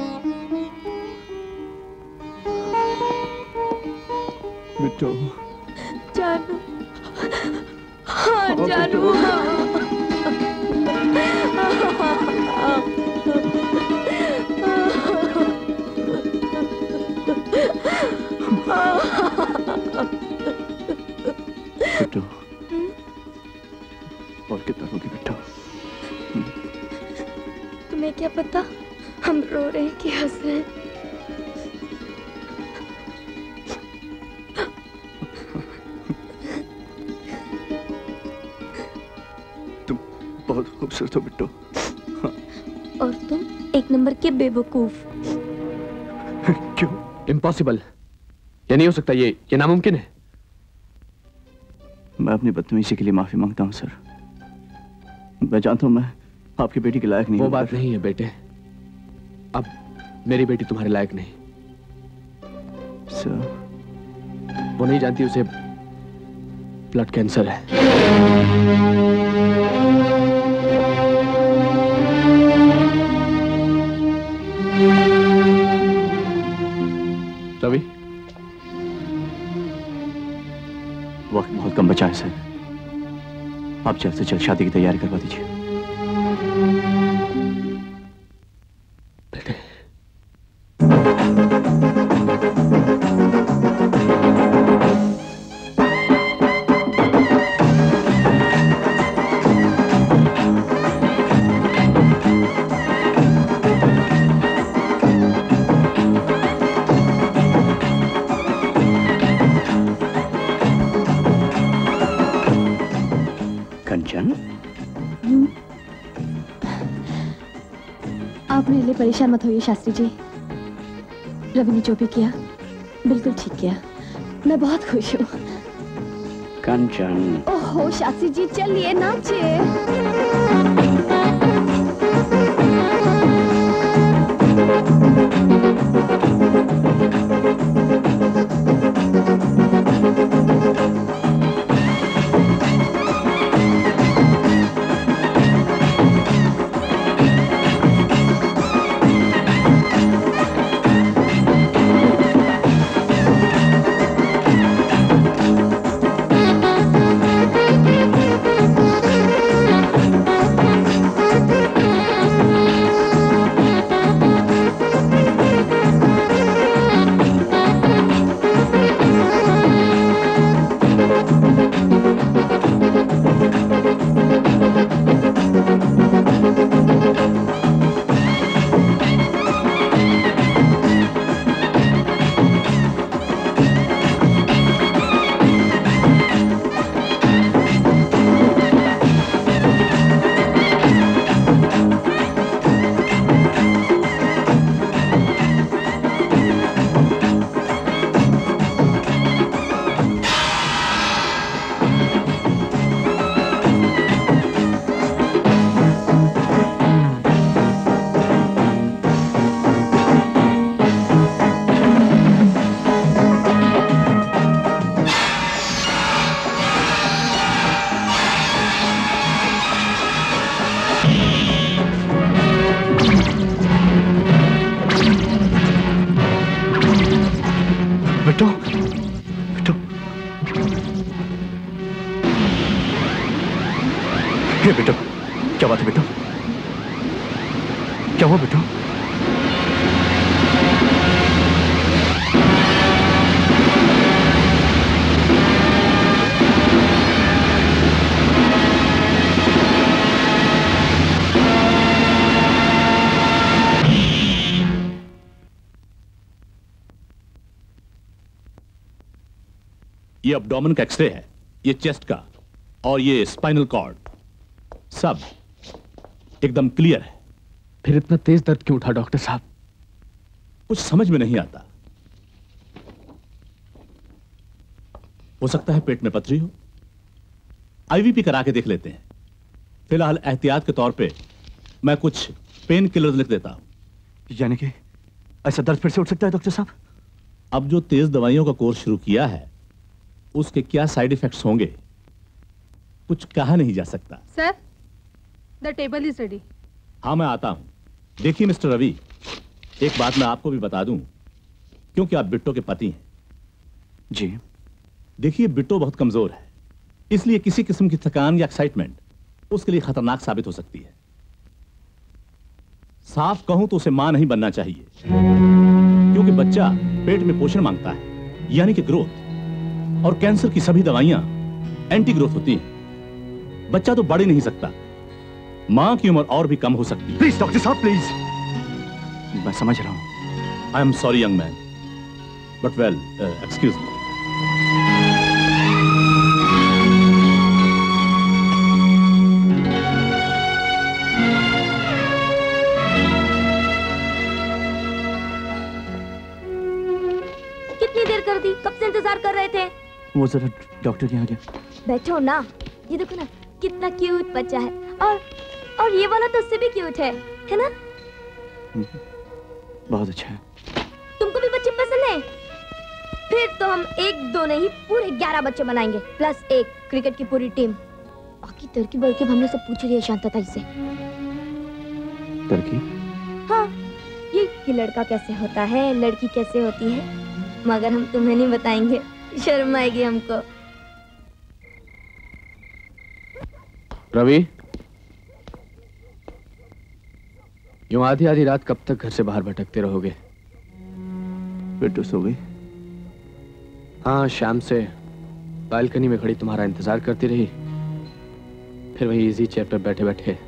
Speaker 4: बिट्टू।
Speaker 2: जानू। हाँ जानू।
Speaker 4: बिट्टू। और कितना रोगी बिट्टू?
Speaker 2: तुम्हें क्या पता हम रो रहे हैं कि हंस रहे हैं?
Speaker 4: तुम बहुत खूबसूरत हो बिट्टू।
Speaker 2: और तुम एक नंबर के बेवकूफ।
Speaker 4: क्यों?
Speaker 3: इम्पॉसिबल, ये नहीं हो सकता, ये नामुमकिन है।
Speaker 4: मैं अपनी बदतमीजी के लिए माफी मांगता हूँ सर। मैं जानता हूँ मैं आपकी बेटी के लायक नहीं हूँ।
Speaker 3: वो बात नहीं है बेटे, अब मेरी बेटी तुम्हारे लायक नहीं।
Speaker 4: सर,
Speaker 3: वो नहीं जानती उसे ब्लड कैंसर है। रवि,
Speaker 4: वक्त बहुत कम बचा है सर, आप जल्द से जल्द शादी की तैयारी करवा दीजिए।
Speaker 3: बेटे,
Speaker 5: आप मेरे लिए परेशान मत होइए शास्त्री जी। रवि ने जो भी किया बिल्कुल ठीक किया। मैं बहुत खुश हूँ।
Speaker 6: कंचन।
Speaker 5: ओहो शास्त्री जी, चलिए नाचिए।
Speaker 4: बेटो, क्या बात है बेटो? क्या हुआ बेटो?
Speaker 7: ये अब्डोमेन का एक्सरे है, ये चेस्ट का, और ये स्पाइनल कॉर्ड, सब एकदम क्लियर है।
Speaker 3: फिर इतना तेज दर्द क्यों उठा डॉक्टर साहब?
Speaker 7: कुछ समझ में नहीं आता। हो सकता है पेट में पथरी हो। आईवीपी करा के देख लेते हैं। फिलहाल एहतियात के तौर पे मैं कुछ पेन किलर लिख देता हूं।
Speaker 4: यानी कि ऐसा दर्द फिर से उठ सकता है डॉक्टर साहब?
Speaker 7: अब जो तेज दवाइयों का कोर्स शुरू किया है उसके क्या साइड इफेक्ट्स होंगे कुछ कहा नहीं जा सकता।
Speaker 9: Sir, the table is ready.
Speaker 7: हाँ, मैं आता हूं। देखिए मिस्टर रवि, एक बात मैं आपको भी बता दूं, क्योंकि आप बिट्टो के पति हैं।
Speaker 4: जी।
Speaker 7: देखिए बिट्टो बहुत कमजोर है, इसलिए किसी किस्म की थकान या एक्साइटमेंट उसके लिए खतरनाक साबित हो सकती है। साफ कहूं तो उसे मां नहीं बनना चाहिए, क्योंकि बच्चा पेट में पोषण मांगता है, यानी कि ग्रोथ, और कैंसर की सभी दवाइयां एंटी ग्रोथ होती हैं। बच्चा तो बढ़ ही नहीं सकता, मां की उम्र और भी कम हो सकती है।
Speaker 4: प्लीज डॉक्टर साहब प्लीज। मैं समझ रहा हूं।
Speaker 7: I am sorry young man, but well, excuse me.
Speaker 2: कितनी देर कर दी? कब से इंतजार कर रहे थे?
Speaker 4: वो जरा डॉक्टर के यहाँ गया।
Speaker 2: बैठो ना। ये देखो ना, कितना क्यूट बच्चा है। और ये वाला तो उससे भी क्यूट है ना?
Speaker 4: बहुत अच्छा है।
Speaker 2: तुमको भी बच्चे पसंद है? फिर तो हम 1-2 नहीं, पूरे 11 बच्चे बनाएंगे, प्लस एक क्रिकेट की पूरी टीम। बाकी तरकीब बरकीब हमने सब पूछ लिया शांतता से।
Speaker 4: तरकीब?
Speaker 2: हाँ, ये कि लड़का कैसे होता है, लड़की कैसे होती है, मगर हम तुम्हें नहीं बताएंगे, शर्म आएगी हमको।
Speaker 3: रवि, यूं आधी आधी रात कब तक घर से बाहर भटकते रहोगे?
Speaker 4: बिट्टो सो गई?
Speaker 3: हाँ, शाम से बालकनी में खड़ी तुम्हारा इंतजार करती रही, फिर वही इजी चेयर पर बैठे बैठे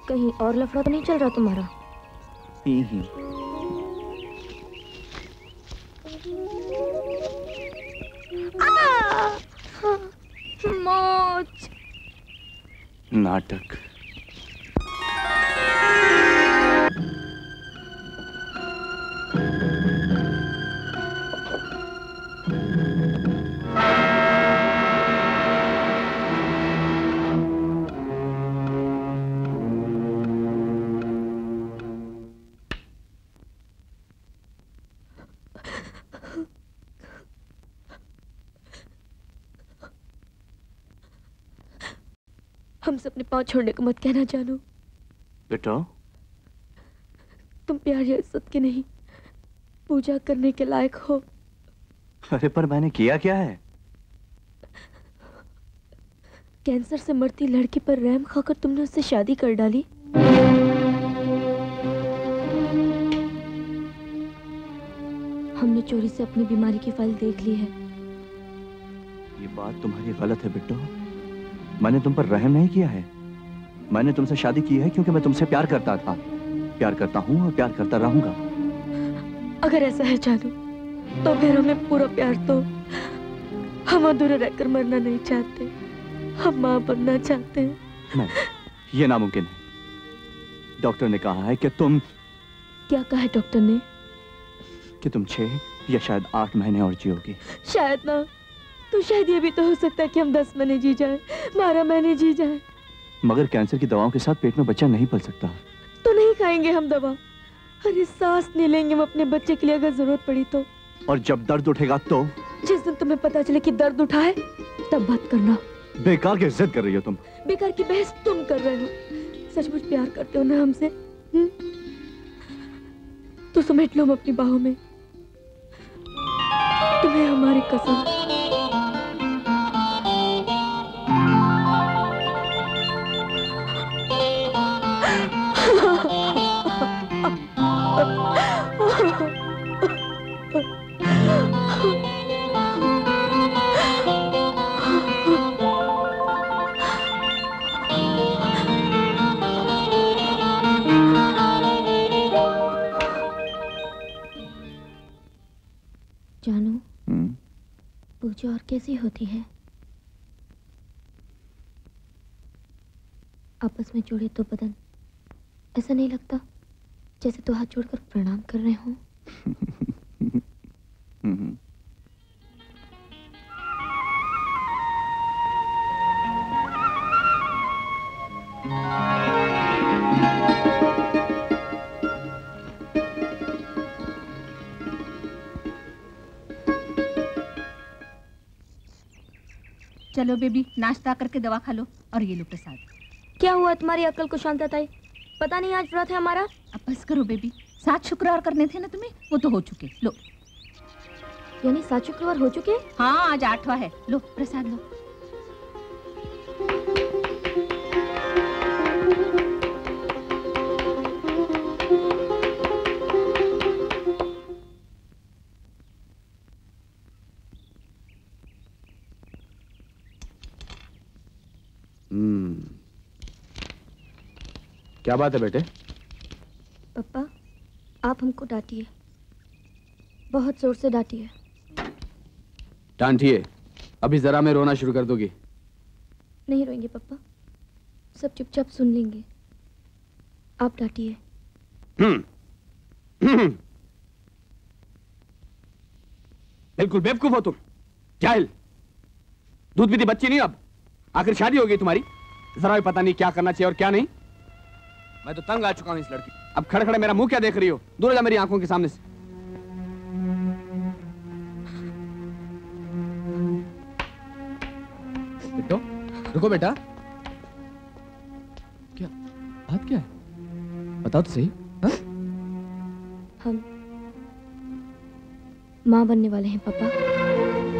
Speaker 2: कहीं और लफड़ा तो नहीं चल रहा तुम्हारा? मौज।
Speaker 4: नाटक।
Speaker 2: हमसे अपने पाँव छोड़ने को मत कहना जानू।
Speaker 4: बेटा,
Speaker 2: तुम प्यार या इज्जत के नहीं, पूजा करने के लायक हो।
Speaker 4: अरे पर मैंने किया क्या है?
Speaker 2: कैंसर से मरती लड़की पर रहम खाकर तुमने उससे शादी कर डाली। हमने चोरी से अपनी बीमारी की फाइल देख ली है।
Speaker 4: ये बात तुम्हारी गलत है बिट्टो। मैंने तुम पर रहम नहीं किया है। मैंने तुमसे शादी की है क्योंकि मैं तुमसे प्यार करता था, प्यार करता हूँ और प्यार करता रहूंगा।
Speaker 2: अगर ऐसा है जानू, तो फिर हमें पूरा प्यार दो। हम अधूरे रहकर मरना नहीं चाहते, हम माँ बनना चाहते हैं।
Speaker 4: नहीं, ये नामुमकिन है। डॉक्टर ने कहा है कि तुम...
Speaker 2: क्या कहा है डॉक्टर ने?
Speaker 4: कि तुम 6 या शायद 8 महीने और जियोगी।
Speaker 2: शायद ना, तो शायद ये भी तो हो सकता है कि हम 10 महीने जी जाएं, 12 महीने जी जाएं।
Speaker 4: मगर कैंसर की दवाओं के साथ पेट में बच्चा नहीं पल सकता।
Speaker 2: तो नहीं खाएंगे हम दवा, अरे सांस नहीं लेंगे हम अपने बच्चे के लिए अगर जरूरत पड़ी तो।
Speaker 4: और जब दर्द उठेगा तो?
Speaker 2: जिस दिन तुम्हें पता चले कि दर्द उठा है, तब बात करना।
Speaker 4: बेकार की जिद कर रही हो तुम।
Speaker 2: बेकार की बहस तुम कर रहे हो। सचमुच प्यार करते हो ना हमसे? तो समेट लो हम अपनी बाहों में, तुम्हें हमारी कसम। कुछ और कैसी होती हैं? आपस में जुड़े तो बदन, ऐसा नहीं लगता जैसे तो हाथ जोड़कर प्रणाम कर रहे हों?
Speaker 1: चलो बेबी, नाश्ता करके दवा खा लो और ये लो प्रसाद।
Speaker 2: क्या हुआ तुम्हारी अक्ल को शांतताई? पता नहीं आज व्रत है हमारा।
Speaker 1: अब बस करो बेबी, 7 शुक्रवार करने थे ना तुम्हें, वो तो हो चुके। लो।
Speaker 2: यानी 7 शुक्रवार हो चुके?
Speaker 1: हाँ, आज 8वां है। लो प्रसाद लो।
Speaker 3: क्या बात है बेटे?
Speaker 2: पापा, आप हमको डांटिए, बहुत जोर से डांटिए।
Speaker 3: डांटिए? अभी जरा में रोना शुरू कर दोगी?
Speaker 2: नहीं रोएंगे पापा, सब चुपचाप सुन लेंगे। आप डांटिए।
Speaker 3: बिल्कुल बेवकूफ हो तुम, जाहिल। दूध पीती बच्ची नहीं अब, आखिर शादी हो गई तुम्हारी, जरा भी पता नहीं क्या करना चाहिए और क्या नहीं। मैं तो तंग आ चुका हूं इस लड़की। अब खड़े खड़े मेरा मुंह क्या देख रही हो? दूर जा मेरी आंखों के सामने से। बिट्टो, रुको बेटा। क्या बात क्या है? बताओ तो सही। हा?
Speaker 2: हम माँ बनने वाले हैं पापा।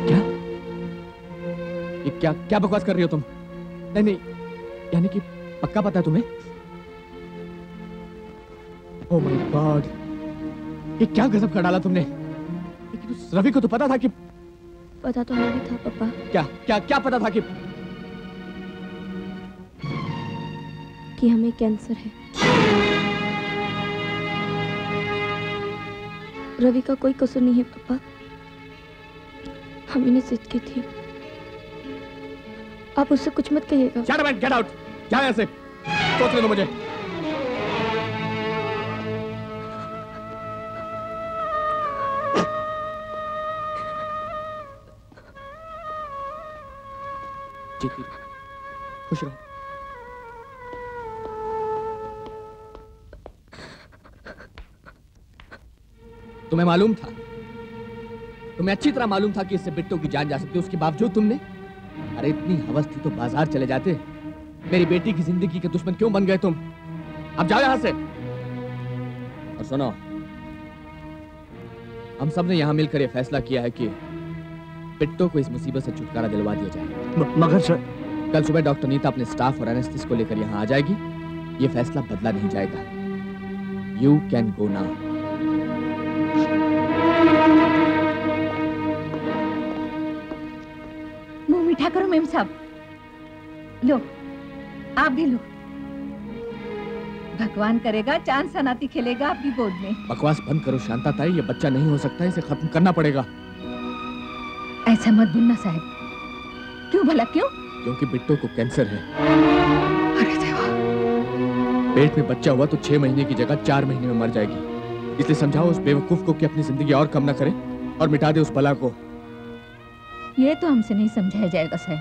Speaker 8: क्या? ये क्या क्या बकवास कर रही हो तुम? नहीं नहीं, यानी कि पक्का पता है तुम्हें? ओह माय गॉड, ये क्या गजब कर डाला तुमने। लेकिन उस रवि को तो पता था कि...
Speaker 2: पता तो हमें भी था पापा।
Speaker 8: क्या क्या क्या पता था
Speaker 2: कि हमें कैंसर है। रवि का कोई कसूर नहीं है पापा, हम ही ने जिद की थी। आप उससे कुछ मत कहिएगा।
Speaker 8: Shut up and get out! जाओ यहाँ से। सोचने दो मुझे। जीती रहो, खुश रहो। तुम्हें मालूम था, तुम्हें अच्छी तरह मालूम था कि इससे बिट्टू की जान जा सकती है, उसके बावजूद तुमने... अरे इतनी हवस थी तो बाजार चले जाते। मेरी बेटी की जिंदगी के दुश्मन क्यों बन गए तुम? अब जाओ यहां से। और सुनो, हम सब ने यहां मिलकर यह फैसला किया है कि बिट्टू को इस मुसीबत से छुटकारा दिलवा दिया जाए।
Speaker 4: मगर सर,
Speaker 8: कल सुबह डॉक्टर नीता अपने स्टाफ और एनेस्थिस को लेकर यहां आ जाएगी। यह फैसला बदला नहीं जाएगा। You can go now.
Speaker 1: मुंह मीठा करो मेम साहब। लो, आप भी लो। भगवान करेगा चांद सा नाती खेलेगा आपकी गोद में।
Speaker 8: बकवास बंद करो शांता ताई, ये बच्चा नहीं हो सकता, इसे खत्म करना पड़ेगा।
Speaker 1: ऐसा मत बोलना साहब। क्यों भला क्यों?
Speaker 8: क्योंकि बिट्टू को कैंसर है।
Speaker 1: अरे देवा।
Speaker 8: पेट में बच्चा हुआ तो 6 महीने की जगह 4 महीने में मर जाएगी। इसलिए समझाओ उस बेवकूफ को कि अपनी जिंदगी और कम ना करे और मिटा दे उस बला को।
Speaker 1: ये तो हमसे नहीं समझाया जाएगा साहब।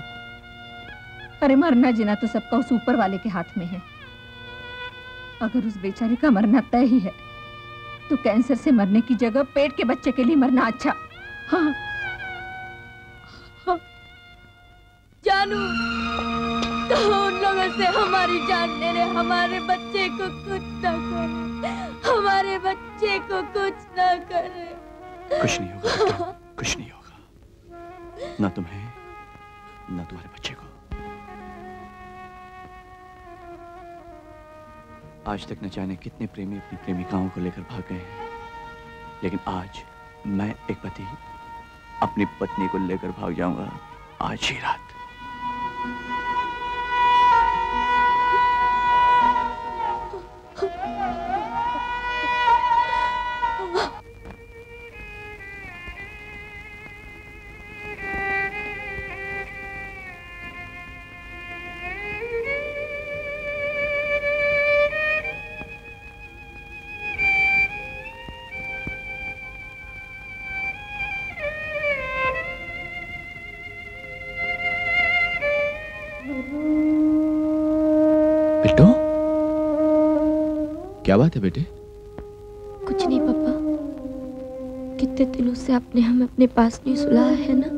Speaker 1: अरे मरना जीना तो सबका उस ऊपर वाले के हाथ में है। अगर उस बेचारी का मरना तय ही है तो कैंसर से मरने की जगह पेट के बच्चे के लिए मरना अच्छा। हाँ।
Speaker 2: जानू, कहो उन लोगों से हमारी जान ले रहे, हमारे बच्चे को कुछ ना करे, हमारे बच्चे को कुछ ना करे।
Speaker 4: कुछ नहीं होगा, कुछ नहीं होगा, ना तुम्हें ना तुम्हारे बच्चे को। आज तक न जाने कितने प्रेमी अपनी प्रेमिकाओं को लेकर भाग गए हैं, लेकिन आज मैं एक पति अपनी पत्नी को लेकर भाग जाऊंगा, आज ही रात।
Speaker 8: क्या बात है बेटे?
Speaker 2: कुछ नहीं पापा, कितने दिनों से आपने हमें अपने पास नहीं सुलाया है ना,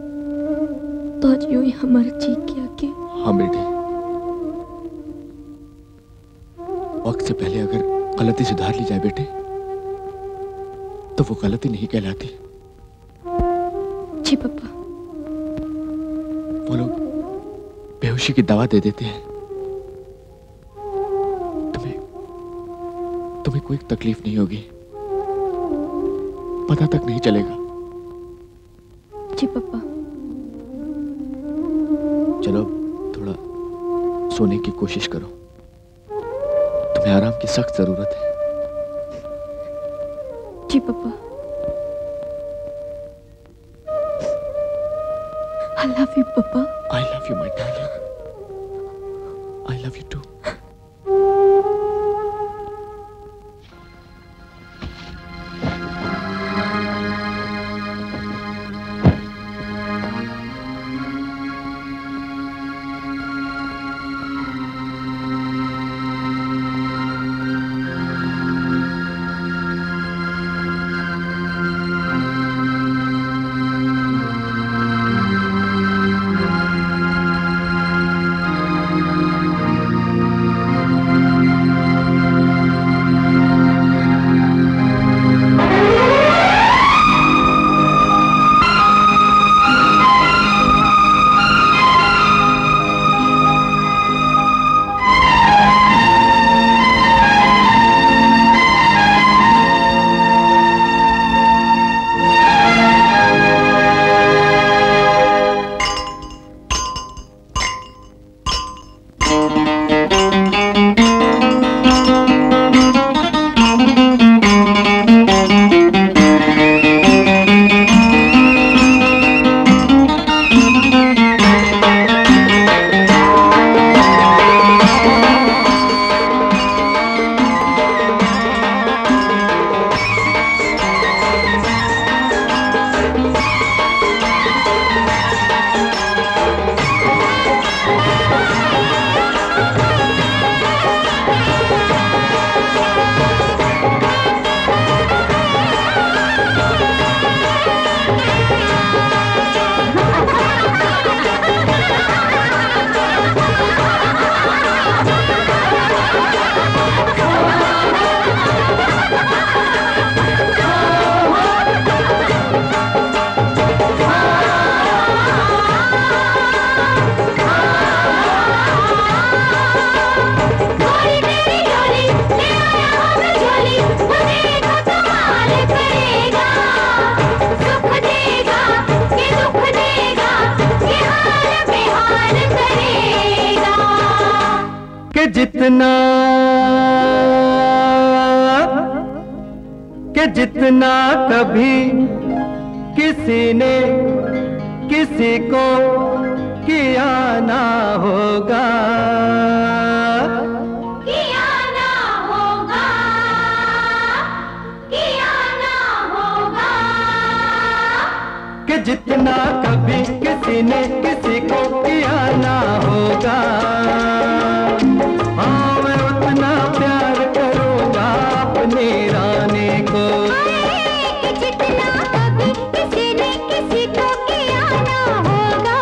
Speaker 2: तो आज यूं ही हमारा जी किया कि।
Speaker 8: हाँ बेटे, वक्त से पहले अगर गलती सुधार ली जाए बेटे, तो वो गलती नहीं कहलाती।
Speaker 2: जी पापा।
Speaker 8: वो लोग बेहोशी की दवा दे देते हैं, तुम्हें कोई तकलीफ नहीं होगी, पता तक नहीं चलेगा।
Speaker 2: जी पापा।
Speaker 8: चलो थोड़ा सोने की कोशिश करो, तुम्हें आराम की सख्त जरूरत है।
Speaker 2: जी पापा। I love you, Papa.
Speaker 8: I love you, my darling. I love you too.
Speaker 9: जितना कभी किसी ने किसी को किया ना होगा,
Speaker 10: किया ना होगा, किया ना होगा,
Speaker 9: कि जितना कभी किसी ने किसी को किया ना होगा, हाँ मैं उतना प्यार करूँगा अपनी रानी को।
Speaker 10: जितना कभी किसी ने किसी को किया ना होगा,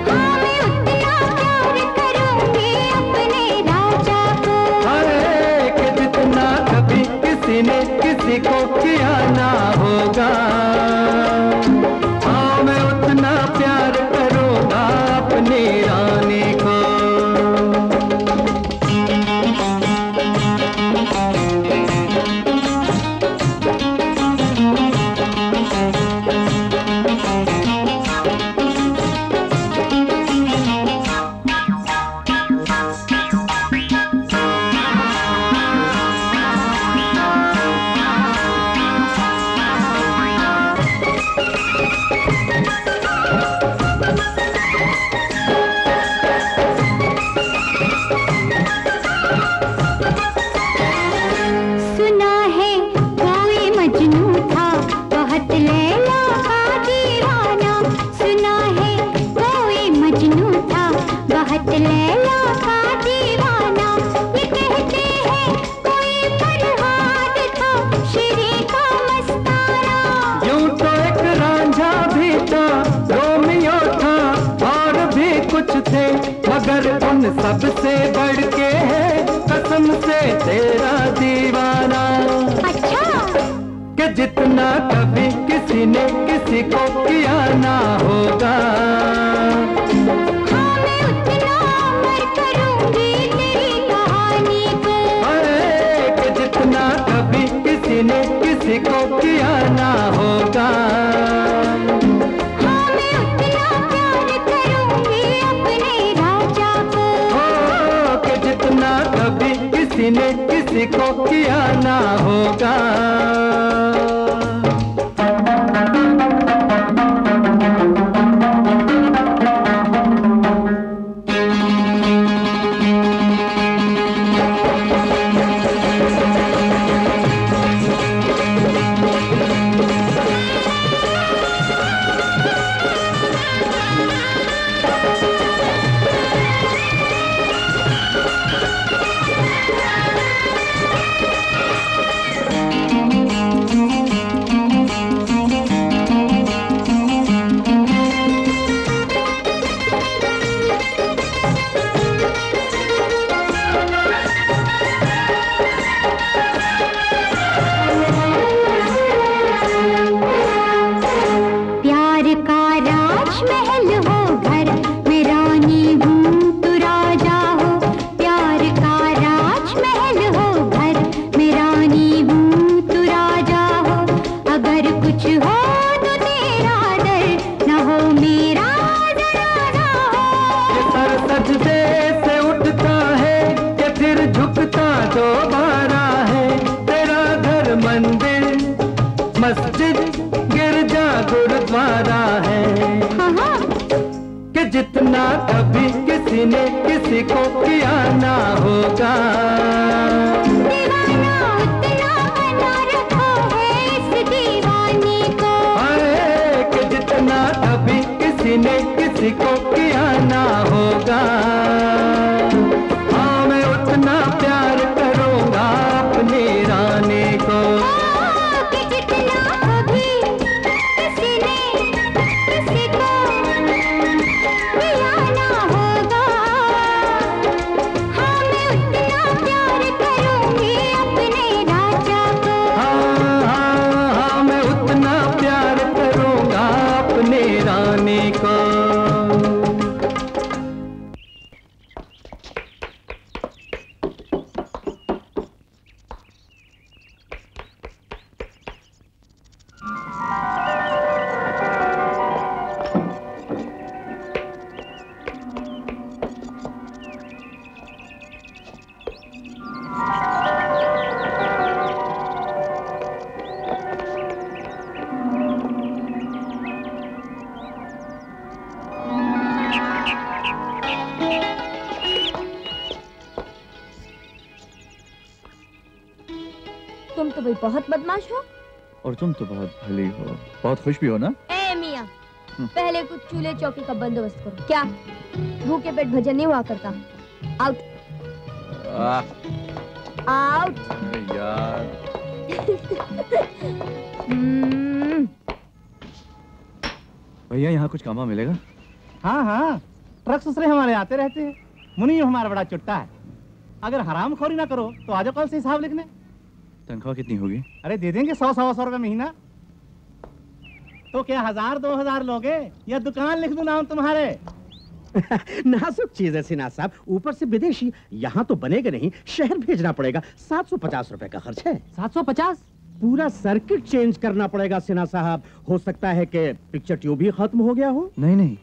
Speaker 10: हाँ मैं उतना प्यार करूँगी अपने राजा को।
Speaker 9: अरे कि जितना कभी किसी ने किसी को किया ना होगा, हाँ मैं उतना प्यार करूँगा अपनी रानी को।
Speaker 10: लैला का दीवाना, ये कहते हैं
Speaker 9: सबसे बढ़ के है कसम से तेरा दीवाना।
Speaker 10: अच्छा
Speaker 9: कि जितना कभी किसी ने किसी को किया ना होगा,
Speaker 10: हाँ मैं उतना अमर करूंगी तेरी कहानी को।
Speaker 9: कि जितना कभी किसी ने किसी को किया ना होगा,
Speaker 10: हाँ मैं उतना प्यार करूंगी अपने राजा को।
Speaker 9: कि जितना कभी किसी ने किसी को किया ना होगा। मस्जिद गिरजा गुरुद्वारा है। कि जितना कभी किसी ने किसी को किया ना होगा,
Speaker 10: दीवाना उतना बना रखा है इस दीवानी को।
Speaker 9: कि जितना कभी किसी ने किसी को किया ना होगा, हाँ मैं उतना प्यार करूँगा अपनी रानी को।
Speaker 2: तुम तो भाई बहुत बदमाश हो। और
Speaker 4: तुम तो बहुत भली हो, बहुत खुश भी हो ना।
Speaker 2: ए मियां, पहले कुछ चूल्हे चौकी का बंदोबस्त करो। क्या भूखे पेट भजन नहीं हुआ करता? आउट आउट
Speaker 4: यार। भैया यहाँ कुछ कामा मिलेगा?
Speaker 11: हाँ हाँ, ट्रक ससुरे हमारे आते रहते हैं। मुनीम हमारा बड़ा चुट्टा है। अगर हराम खोरी ना करो तो आज कल से हिसाब लिखने।
Speaker 4: तनख्वाह कितनी होगी?
Speaker 11: अरे दे देंगे 100-100 रुपए महीना। तो क्या 1000-2000 लोगे या दुकान लिख दूं नाम तुम्हारे?
Speaker 6: नाजुक चीज है सिन्हा साहब, ऊपर से विदेशी, यहाँ तो बनेगा नहीं, शहर भेजना पड़ेगा। 750 रुपए का खर्च है।
Speaker 11: 750?
Speaker 6: पूरा सर्किट चेंज करना पड़ेगा सिन्हा साहब। हो सकता है कि पिक्चर ट्यूब ही खत्म हो गया हो।
Speaker 4: नहीं नहीं,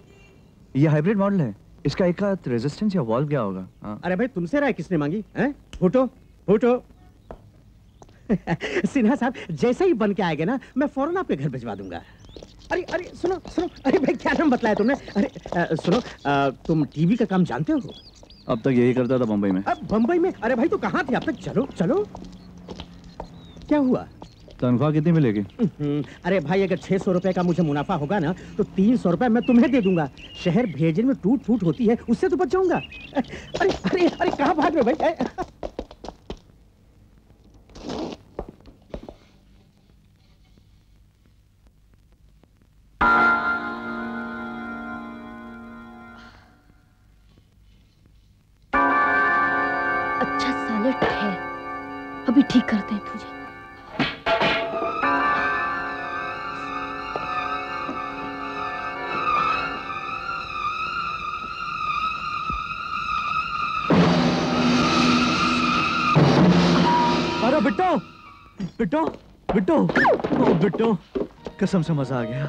Speaker 4: ये हाइब्रिड मॉडल है, इसका एक आध रेजिस्टेंस या वॉल्व गया होगा। हाँ।
Speaker 6: अरे भाई तुमसे राय किसने मांगी है? फूटो फूटो। सिन्हा साहब जैसे ही बन के आएगा ना, मैं फौरन आपके घर भिजवा दूंगा। अरे अरे सुनो सुनो, अरे भाई क्या नाम बताया तुमने? अरे सुनो, तुम टीवी का काम जानते हो?
Speaker 4: अब तक यही करता था बम्बई में।
Speaker 6: अब बम्बई में? अरे भाई तो कहाँ थे अब तक? चलो चलो। क्या हुआ?
Speaker 4: तनख्वाह कितनी मिलेगी?
Speaker 6: अरे भाई अगर 600 रुपए का मुझे मुनाफा होगा ना, तो 300 रुपए मैं तुम्हें दे दूंगा। शहर भेजने में टूट फूट होती है, उससे तो बच जाऊंगा। अरे अरे अरे कहाँ भाग रहे हो भाई?
Speaker 2: अच्छा साले ठहर, अभी ठीक करते हैं तुझे।
Speaker 4: अरे बिट्टो, बिट्टो, बिट्टो, ओ बिट्टो, कसम से मजा आ गया।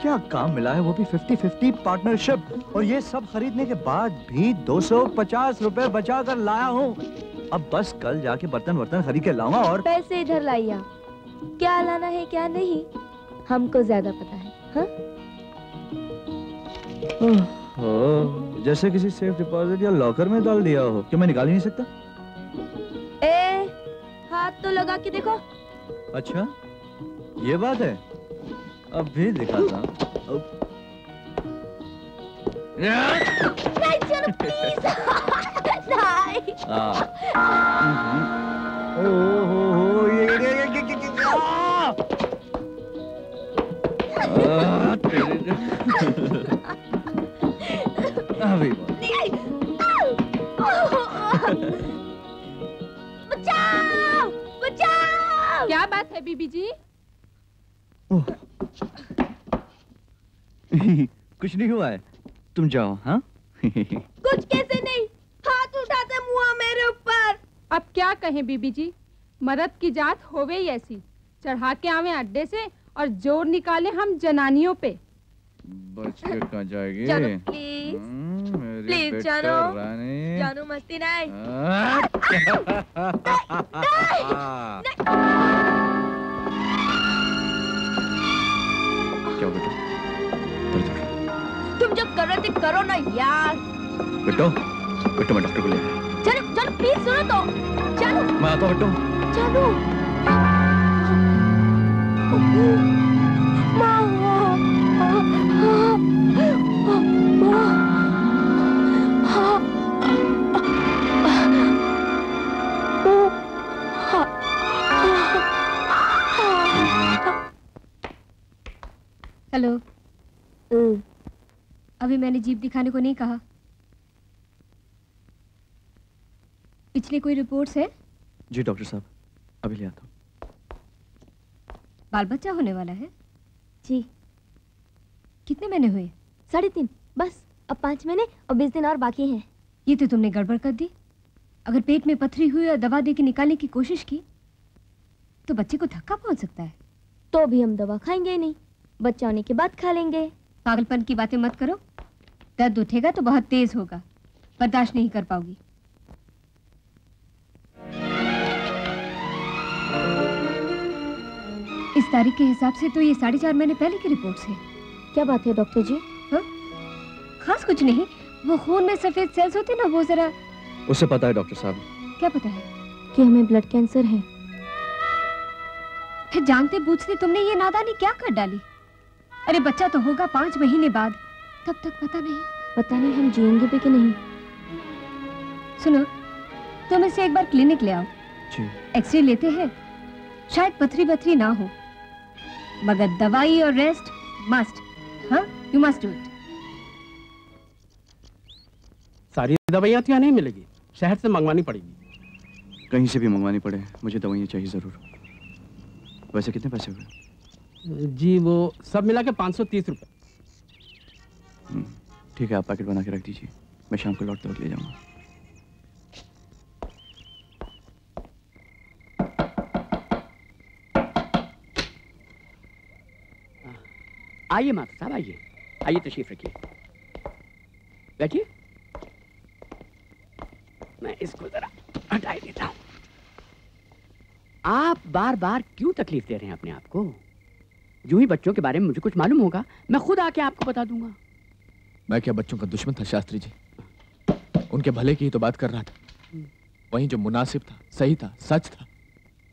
Speaker 4: क्या काम मिला है, वो भी 50-50 पार्टनरशिप, और ये सब खरीदने के बाद भी 250 रुपए बचा कर लाया हूँ। अब बस कल जाके बर्तन खरीद के लाऊंगा। और
Speaker 2: पैसे इधर लाइया, क्या लाना है क्या नहीं हमको ज्यादा पता है। हाँ?
Speaker 4: जैसे किसी सेफ डिपॉजिट या लॉकर में डाल दिया हो। क्यों मैं निकाल ही नहीं सकता?
Speaker 2: हाथ तो लगा के देखो।
Speaker 4: अच्छा, ये बात है, अब भी दिखाता हूँ।
Speaker 2: नहीं चलो प्लीज। नहीं।
Speaker 4: ओहो, ये अभी
Speaker 2: बचाओ, बचाओ।
Speaker 1: क्या बात है बीबी जी?
Speaker 4: कुछ नहीं हुआ है, तुम जाओ। हाँ
Speaker 2: कुछ कैसे नहीं, हाथ उठाते मुआ मेरे ऊपर।
Speaker 1: अब क्या कहें बीबी जी, मर्द की जात होवे ही ऐसी, चढ़ा के आवे अड्डे से और जोर निकाले हम जनानियों पे।
Speaker 4: बच के कहाँ जाएगी?
Speaker 2: जानो प्लीज, प्लीज जानो, जानो मस्ती नहीं।
Speaker 4: क्या बेटा?
Speaker 2: तुम जब कर रहे थे करो ना यार।
Speaker 4: बेटो, बेटो मैं डॉक्टर को ले आया।
Speaker 2: चलो चलो प्लीज सुनो तो, चलो।
Speaker 4: मैं आता हूँ बेटो।
Speaker 2: चलो।
Speaker 5: हेलो। अभी मैंने जीप दिखाने को नहीं कहा। पिछली कोई रिपोर्ट्स है?
Speaker 4: जी डॉक्टर साहब, अभी ले आता हूँ।
Speaker 5: बाल बच्चा होने वाला है?
Speaker 2: जी।
Speaker 5: कितने महीने हुए?
Speaker 2: 3.5 बस, अब 5 महीने और 20 दिन और बाकी हैं।
Speaker 5: ये तो तुमने गड़बड़ कर दी। अगर पेट में पथरी हुई और दवा दे के निकालने की कोशिश की तो बच्चे को धक्का पहुंच सकता है।
Speaker 2: तो भी हम दवा खाएंगे नहीं, बच्चा होने के बाद खा लेंगे।
Speaker 5: पागलपन की बातें मत करो, दर्द उठेगा तो बहुत तेज होगा, बर्दाश्त नहीं कर पाओगी। इस तारीख के हिसाब से तो ये 4.5 महीने पहले की रिपोर्ट्स है।
Speaker 2: क्या बात है डॉक्टर जी?
Speaker 5: हाँ? खास कुछ नहीं, वो खून में सफेद सेल्स होते ना, वो जरा।
Speaker 4: उसे पता है डॉक्टर साहब।
Speaker 5: क्या पता है?
Speaker 2: कि हमें ब्लड कैंसर है।
Speaker 5: फिर जानते बूझते तुमने ये नादानी क्या कर डाली? अरे बच्चा तो होगा 5 महीने बाद, तब तक पता नहीं
Speaker 2: हम जिएंगे भी कि नहीं।
Speaker 5: सुनो, तुम इसे एक बार क्लिनिक ले आओ।
Speaker 4: जी।
Speaker 5: एक्सरे लेते हैं, शायद पथरी ना हो, मगर दवाई और रेस्ट मस्ट। हाँ, यू मस्ट डू इट।
Speaker 6: सारी दवाइयाँ तो यहाँ नहीं मिलेगी, शहर से मंगवानी पड़ेगी।
Speaker 4: कहीं से भी मंगवानी पड़े, मुझे दवाइयाँ चाहिए जरूर। वैसे कितने पैसे हुए?
Speaker 6: जी वो सब मिला के 530 रुपए।
Speaker 4: ठीक है, आप पैकेट बना के रख दीजिए, मैं शाम को लौटते वक्त ले जाऊंगा।
Speaker 6: आइए माता साहब, आइए आइए, तशरीफ रखिए, बैठिए। मैं इसको जरा हटा देता हूँ। आप बार बार क्यों तकलीफ दे रहे हैं अपने आप को? जो ही बच्चों के बारे में मुझे कुछ मालूम होगा, मैं खुद आके आपको बता दूंगा।
Speaker 8: मैं क्या बच्चों का दुश्मन था शास्त्री जी? उनके भले की ही तो बात कर रहा था। वहीं जो मुनासिब था, सही था, सच था,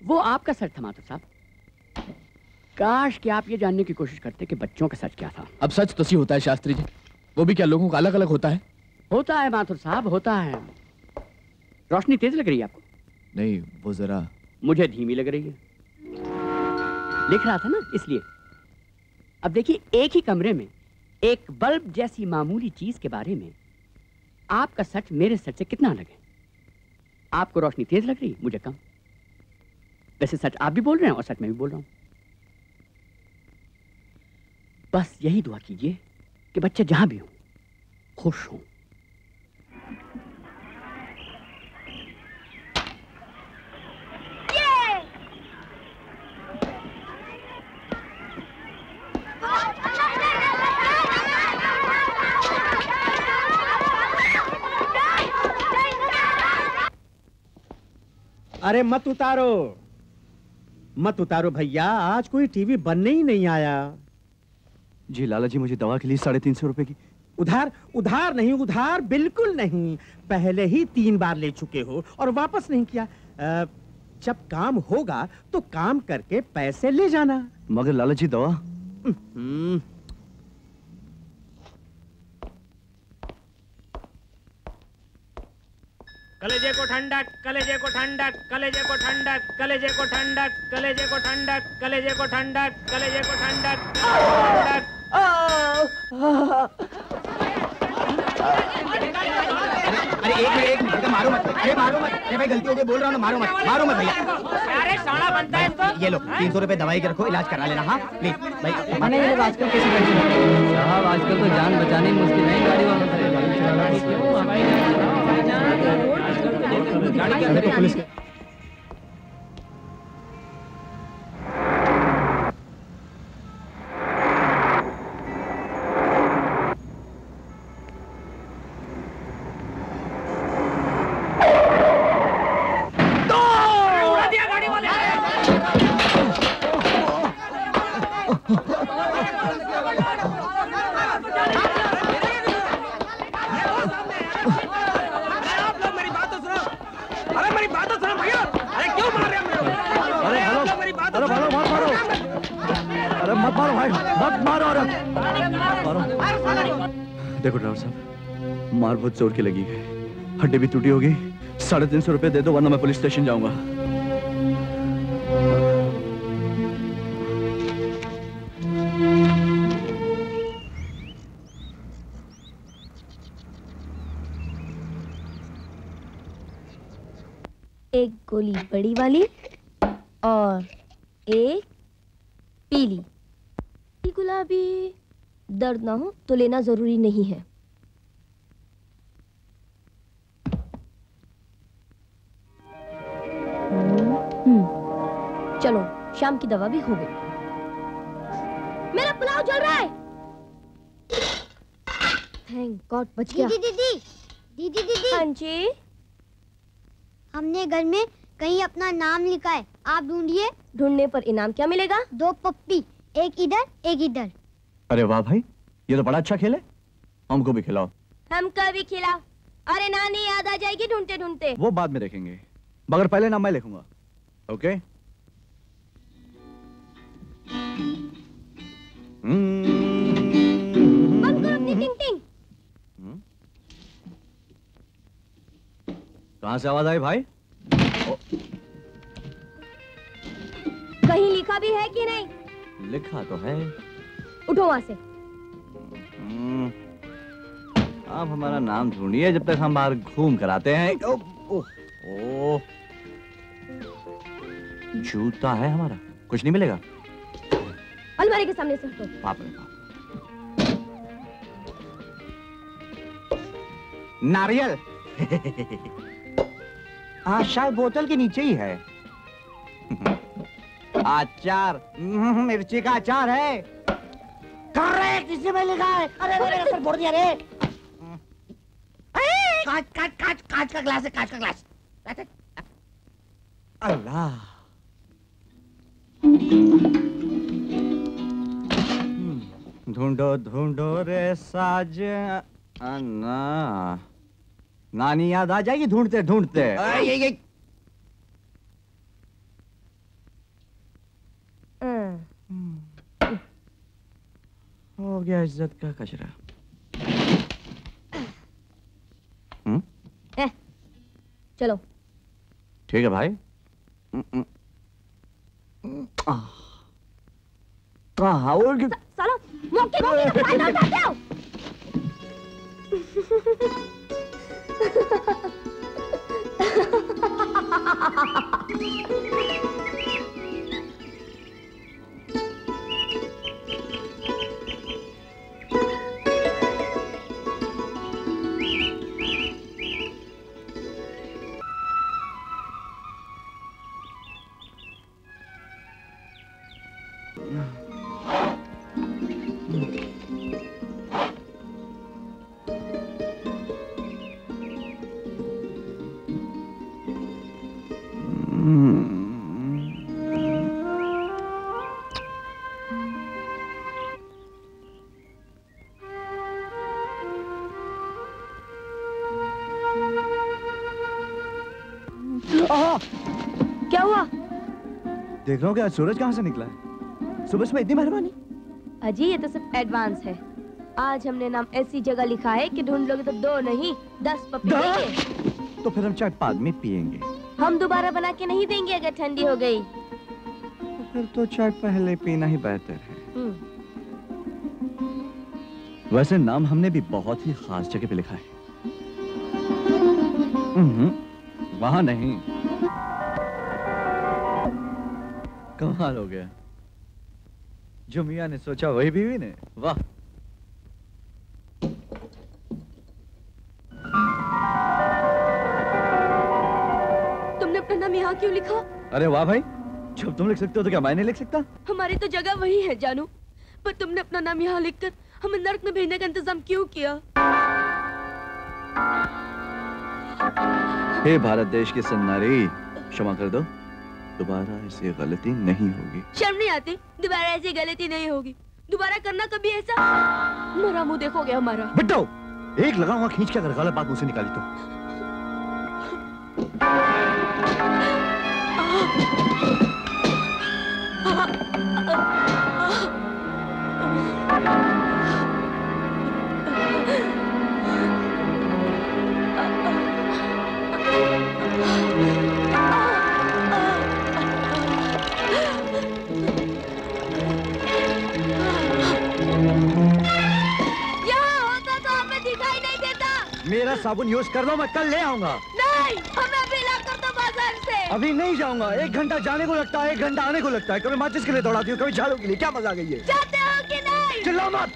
Speaker 6: वो आपका सच था माता साहब। काश कि आप ये जानने की कोशिश करते कि बच्चों का सच क्या था।
Speaker 8: अब सच तो सी होता है शास्त्री जी, वो भी क्या लोगों का अलग अलग होता है?
Speaker 6: होता है माथुर साहब, होता है। रोशनी तेज लग रही है आपको?
Speaker 8: नहीं, वो जरा
Speaker 6: मुझे धीमी लग रही है। लिख रहा था ना, इसलिए। अब देखिए, एक ही कमरे में एक बल्ब जैसी मामूली चीज के बारे में आपका सच मेरे सच से कितना अलग है। आपको रोशनी तेज लग रही, मुझे कम। वैसे सच आप भी बोल रहे हैं और सच मैं भी बोल रहा हूं। बस यही दुआ कीजिए कि बच्चे जहां भी हों खुश हों।
Speaker 12: अरे मत उतारो भैया, आज कोई टीवी बनने ही नहीं आया।
Speaker 4: जी लाला जी, मुझे दवा के लिए 350 रुपए की।
Speaker 12: उधार नहीं, उधार बिल्कुल नहीं। पहले ही 3 बार ले चुके हो और वापस नहीं किया। जब काम होगा तो काम करके पैसे ले जाना।
Speaker 4: मगर लाला जी दवा।
Speaker 13: कलेजे को ठंडक, कलेजे को ठंडक, कलेजे को ठंडक, कलेजे को ठंडक, कलेजे को ठंडक, कलेजे को ठंडक, कलेजे को ठंडक,
Speaker 14: अरे एक मिनट मारो मत, मारो मत। अरे भाई गलती हो गई, बोल रहा हूँ, मारो मत भैया।
Speaker 13: अरे साड़ा बनता है इसको।
Speaker 14: ये लो 300 रुपए दवाई के रखो, इलाज करा लेना। हाँ प्लीज भाई।
Speaker 15: मैंने ये आजकल कैसे साहब, आजकल तो जान बचानी मुश्किल नहीं गाड़ी वालों से।
Speaker 14: पुलिस के
Speaker 4: देखो ड्राइवर साहब, मार बहुत जोर की लगी है, हड्डी भी टूटी होगी। 350 रुपए दे दो वरना मैं पुलिस स्टेशन जाऊंगा।
Speaker 2: एक गोली बड़ी वाली और एक पीली। गुलाबी दर्द ना हो तो लेना जरूरी नहीं है। चलो शाम की दवा भी हो गई। मेरा पुलाव जल रहा है। थैंक गॉड बच गया।
Speaker 10: दीदी
Speaker 2: हाँ जी।
Speaker 10: हमने घर में कहीं अपना नाम लिखा है, आप ढूंढिए।
Speaker 2: ढूंढने पर इनाम क्या मिलेगा?
Speaker 10: 2 पप्पी, एक इधर एक इधर।
Speaker 4: अरे वाह भाई, ये तो बड़ा अच्छा खेल है, हमको भी खिलाओ।
Speaker 2: हमको भी खिलाओ। अरे नानी याद आ जाएगी ढूंढते ढूंढते।
Speaker 4: वो बाद में देखेंगे, मगर पहले नाम मैं लिखूंगा। ओके?
Speaker 2: बंद करो अपनी टिंग टिंग।
Speaker 4: कहां से आवाज आई भाई?
Speaker 2: कहीं लिखा भी है कि नहीं?
Speaker 4: लिखा तो है।
Speaker 2: उठो वहां से।
Speaker 4: आप हमारा नाम ढूंढिए जब तक हम बाहर घूम कर आते हैं। ओ, ओ, ओ, जूता है हमारा, कुछ नहीं मिलेगा।
Speaker 2: अलमारी के सामने से हटो।
Speaker 4: बाप रे बाप।
Speaker 14: नारियल। हाँ शायद बोतल के नीचे ही है। अचार, मिर्ची का अचार है। करेक्ट, इसी में लिखा है। अरे सर बोल दिया रे। कांच का ग्लास है, कांच का ग्लास। अल्लाह। ढूंढो ढूंढो रे साजना, नानी याद आ जाएगी ढूंढते ढूंढते। हो गया इज्जत का कचरा।
Speaker 2: चलो
Speaker 14: ठीक है भाई। कहाँ
Speaker 2: साला मौके को फायदा उठाते हो। क्या हुआ?
Speaker 4: देख रहा हूँ कि आज सूरज कहाँ से निकला है। सुबह सुबह इतनी मेहरबानी।
Speaker 2: अजी ये तो सिर्फ एडवांस है। आज हमने नाम ऐसी जगह लिखा है कि ढूंढ लोगे तो 2 नहीं 10 पपी देंगे।
Speaker 4: तो फिर हम चाय बाद में पियेंगे।
Speaker 2: हम दोबारा बना के नहीं देंगे अगर ठंडी हो गई।
Speaker 4: तो फिर तो चाय पहले पीना ही बेहतर है। वैसे नाम हमने भी बहुत ही खास जगह पे लिखा है। वहां नहीं। कमाल हो गया। जो मियां ने सोचा वही बीवी ने। वाह।
Speaker 2: तुमने अपना नाम यहाँ क्यों लिखा?
Speaker 4: अरे वाह भाई, जब तुम लिख सकते हो तो क्या मैं नहीं लिख सकता?
Speaker 2: हमारी तो जगह वही है जानू, पर तुमने अपना नाम यहाँ लिखकर हमें नर्क में भेजने का इंतजाम क्यों किया?
Speaker 4: हे भारत देश की सन्नारी, क्षमा कर दो, दोबारा ऐसी गलती नहीं होगी।
Speaker 2: शर्म नहीं आती? दोबारा ऐसी गलती नहीं होगी। दोबारा करना कभी ऐसा? मरा मुंह देखोगे हमारा।
Speaker 4: बिट्टो, एक लगाऊंगा खींच के अगर गलत बात मुझसे निकाली तो। मेरा साबुन यूज कर दो, मैं कल ले आऊंगा।
Speaker 2: नहीं, हमें अभी ला कर दो बाजार से।
Speaker 4: अभी नहीं जाऊंगा। 1 घंटा जाने को लगता है, 1 घंटा आने को लगता है। कभी माचिस के लिए दौड़ाती हूँ, कभी झाड़ू के लिए। क्या मजा आ गई है?
Speaker 2: जाते हो कि नहीं?
Speaker 4: चिल्लाओ मत।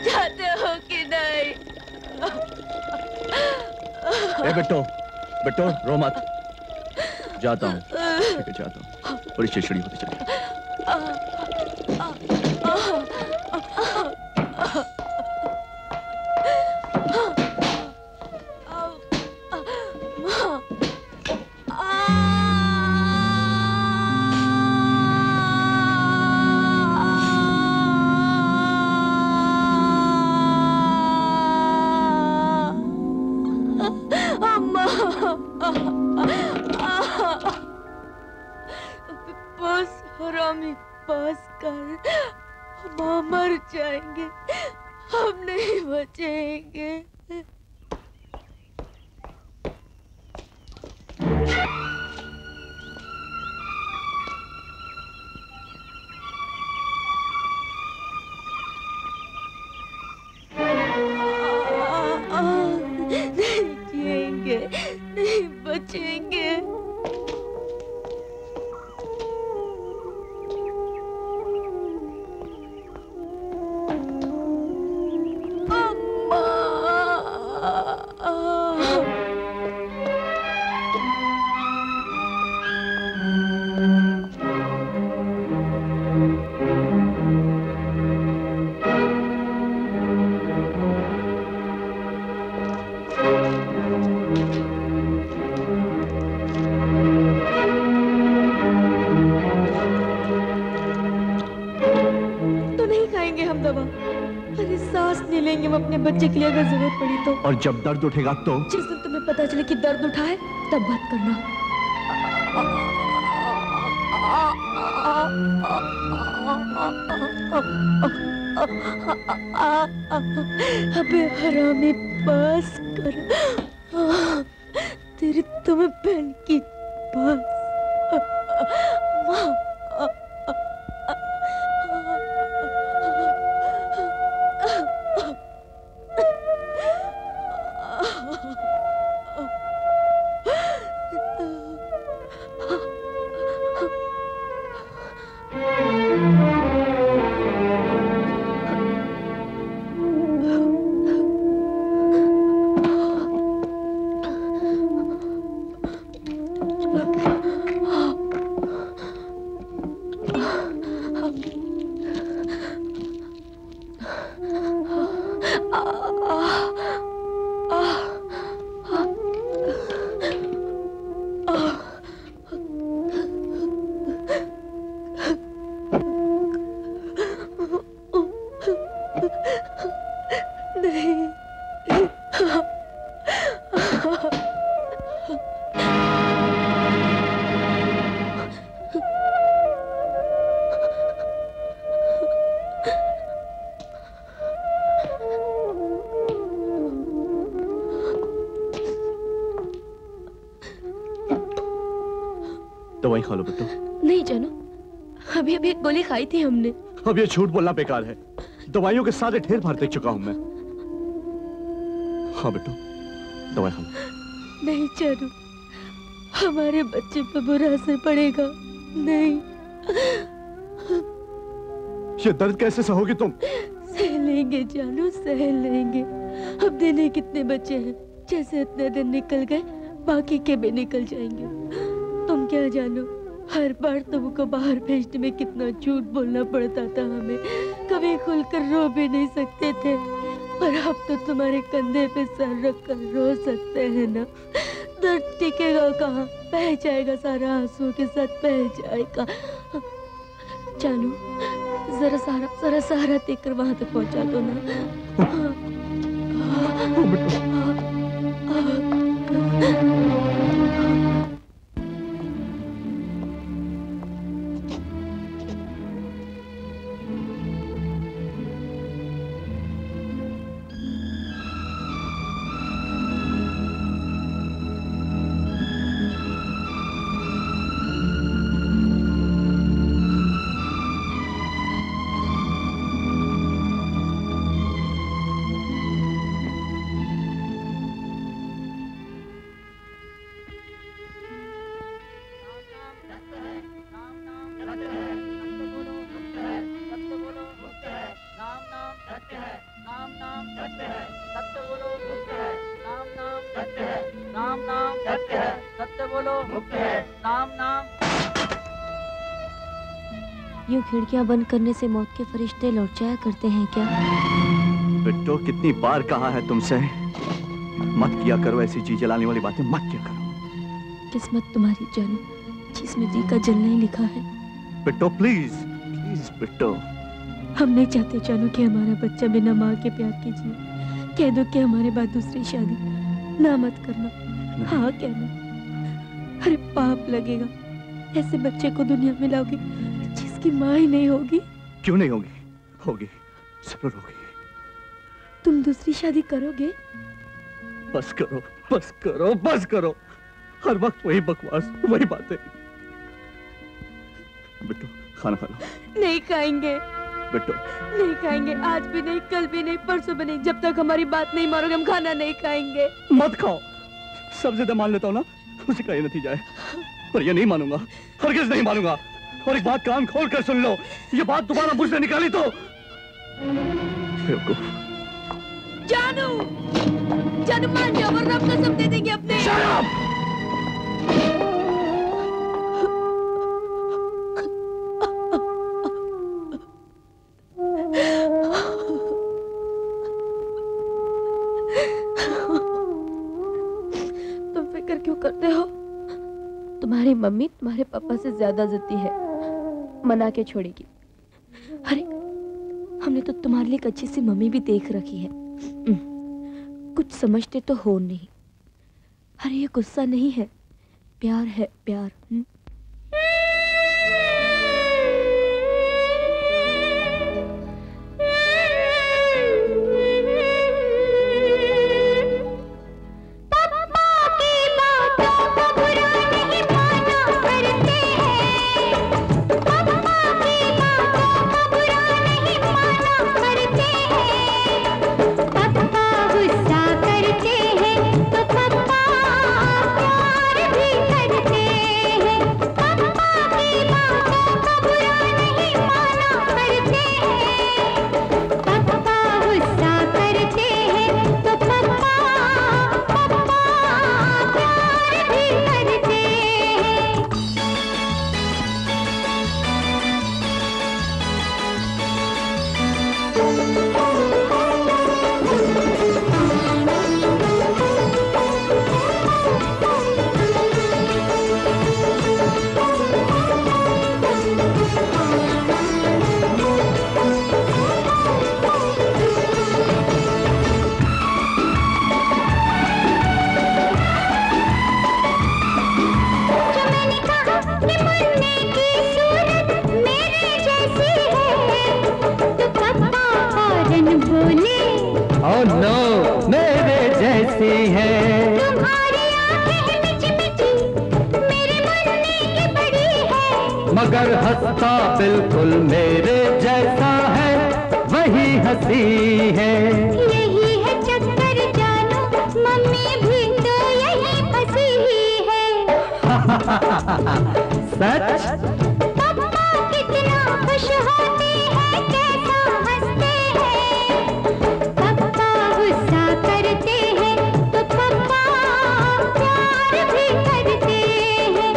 Speaker 2: जाते हो कि नहीं?
Speaker 4: ए बिट्टो, बिट्टो रो मत। जाता हूँ, ठीक है जाता हूँ। बड़ी चिड़चिड़ी होती चली।
Speaker 2: बस हरामी, बस कर। हम मर जाएंगे, हम नहीं बचेंगे। नहीं जिएंगे, नहीं बचेंगे। अपने बच्चे के लिए अगर जरूरत पड़ी तो।
Speaker 4: और जब दर्द उठेगा तो?
Speaker 2: जिस दिन तुम्हें पता चले कि दर्द उठा है तब बात करना। अबे हरामी बस कर। तेरी तुम्हें बहन की बस।
Speaker 4: दवाई खा लो बेटो।
Speaker 2: नहीं जानू, अभी अभी एक गोली खाई थी हमने।
Speaker 4: अब ये झूठ बोलना बेकार है। दवाइयों के सारे ढेर भर देख चुका हूं मैं। हाँ बेटो, दवाई खा लो।
Speaker 2: नहीं जानू, हमारे बच्चे पर बुरा असर पड़ेगा। नहीं।
Speaker 4: ये दर्द कैसे सहोगी तुम?
Speaker 2: सह लेंगे जानू, सह लेंगे। अब देने कितने बच्चे हैं, जैसे इतने दिन निकल गए बाकी के भी निकल जाएंगे। तुम क्या जानो, हर बार तुमको बाहर भेजने में कितना झूठ बोलना पड़ता था हमें। कभी खुलकर रो भी नहीं सकते थे, पर अब तो तुम्हारे कंधे पे सर रख कर रो सकते हैं ना। दर्द टिकेगा कहाँ, बह जाएगा सारा, आंसू के साथ बह जाएगा। जानू, जरा सहारा देकर वहां तक पहुंचा दो ना। यूं खिड़कियां बंद करने से मौत के फरिश्ते लौट जाया करते हैं क्या?
Speaker 4: बेटो, कितनी बार कहा है तुमसे, मत किया करो ऐसी चीज जलाने वाली बातें, मत किया करो।
Speaker 2: किस्मत तुम्हारी जानू, जिसमें जी का जलना ही लिखा है।
Speaker 4: बेटो प्लीज, प्लीज बेटो।
Speaker 2: हम नहीं चाहते जानू कि हमारा बच्चा बिना माँ के प्यार के जिए। कह दो कि हमारे बाद दूसरी शादी ना मत करना। हाँ कहना। अरे पाप लगेगा, ऐसे बच्चे को दुनिया में लाओगे जिसकी माँ ही नहीं होगी।
Speaker 4: क्यों नहीं होगी? होगी, जरूर होगी।
Speaker 2: तुम दूसरी शादी करोगे?
Speaker 4: बस करो, बस करो, बस करो। हर वक्त वही बकवास, वही बातें। बेटो, खाना खा लो।
Speaker 2: नहीं खाएंगे
Speaker 4: बेटो।
Speaker 2: नहीं खाएंगे, आज भी नहीं, कल भी नहीं, परसों भी नहीं। जब तक हमारी बात नहीं मानोगे हम खाना नहीं खाएंगे।
Speaker 4: मत खाओ, सब ज्यादा मान लेता हूँ ना, उसी का ये नतीजा है। पर ये नहीं मानूंगा, हरगिज़ नहीं मानूंगा। और एक बात कान खोल कर सुन लो, ये बात दोबारा मुझसे निकाली तो बेवकूफ।
Speaker 2: जानू, जानू मान जाओ वरना हम कसम दे देंगे अपने। तुम फिक्र क्यों करते हो? तुम्हारी मम्मी तुम्हारे पापा से ज्यादा जिद्दी है, मना के छोड़ेगी। अरे हमने तो तुम्हारे लिए एक अच्छी सी मम्मी भी देख रखी है। कुछ समझते तो हो नहीं। अरे ये गुस्सा नहीं है, प्यार है, प्यार।
Speaker 10: करते हैं तो पापा प्यार भी करते हैं।
Speaker 9: ओह नो मेरे जैसी है।
Speaker 10: तुम्हारी आंखें मिची मिची मेरे मुन्ने की बड़ी है,
Speaker 9: मगर हंसता बिल्कुल मेरे जैसा है, वही हंसी है।
Speaker 10: यही है चक्कर जानू, मम्मी भी तो यही फंसी है।
Speaker 9: सच?
Speaker 10: पापा कितना खुश होते हैं, कैसा हंसते हैं। पापा गुस्सा करते हैं तो पापा प्यार भी करते हैं।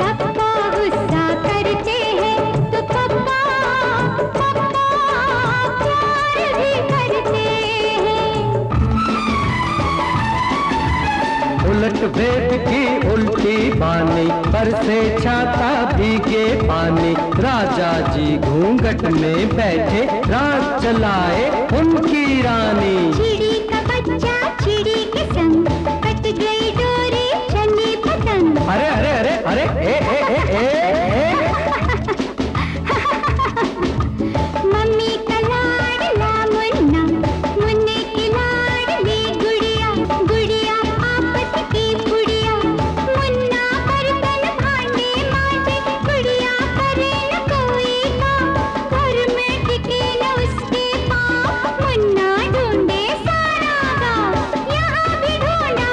Speaker 10: पापा गुस्सा करते हैं तो पापा प्यार भी करते हैं।
Speaker 9: उलट वेद की उल्टी बानी, बरसे छाता भीगे पानी। राजा जी घूंघट में बैठे, राज चलाए उनकी रानी।
Speaker 10: चिड़ी का बच्चा चिड़ी के संग, कट गई डोरी चली पतंग।
Speaker 9: अरे अरे अरे अरे ए ए ए ए, ए।
Speaker 10: मम्मी का लाडला मुन्ना, मुन्ने की लाडली गुड़िया। गुड़िया आपस की गुड़िया, मुन्ना बर्तन भांडे मांजे। गुड़िया करे न कोई काम, घर में टिके न उसके पाँव। मुन्ना ढूंढे सारा गाँव, यहाँ भी ढूंढा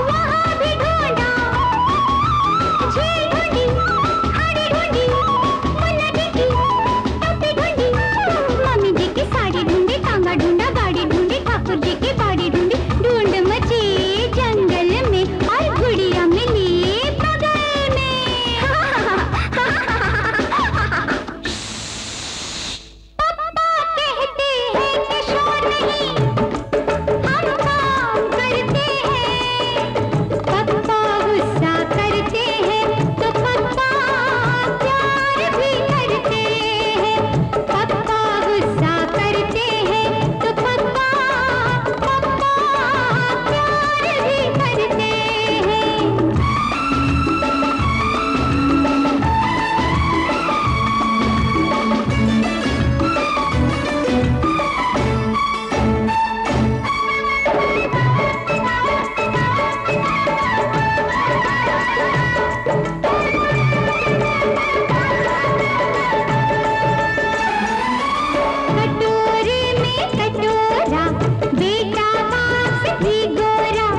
Speaker 10: वहाँ भी ढूंढा। झील ढूंढी हाड़ी ढूंढी, मुन्ना जी की टोपी ढूंढी। मम्मी जी की साड़ी ढूंढी, तांगा ढूंढा, गाड़ी ढूंढी, ठाकुर जी की बाड़ी ढूंढी। ढूंढ मची जंगल में और गुड़िया मिली बगल में। पापा कहते हैं कि शोर नहीं, हम काम करते हैं। पापा गुस्सा करते हैं तो पापा प्यार भी करते हैं। पापा गुस्सा करते हैं तो पापा प्यार भी करते हैं। कटोरे में कटोरा, बेटा बांस भी गोरा।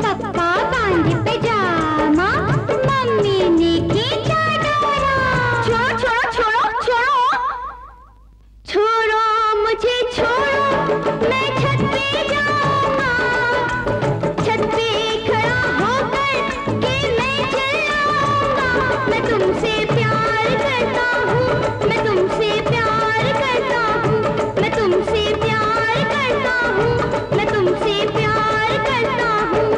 Speaker 10: पप्पा बांधे पैजामा, मम्मी ने खींचा डोरा। छोड़ो छोड़ो छोड़ो छोड़ो छोड़ो मुझे छोड़ो, मैं छत पे जाऊंगा। छत पे खड़ा होकर के मैं चिल्लाऊंगा। मैं तुमसे प्यार करता हूँ, मैं तुमसे प्यार करता हूँ, मैं तुमसे प्यार करता हूँ, मैं तुमसे प्यार करता हूँ।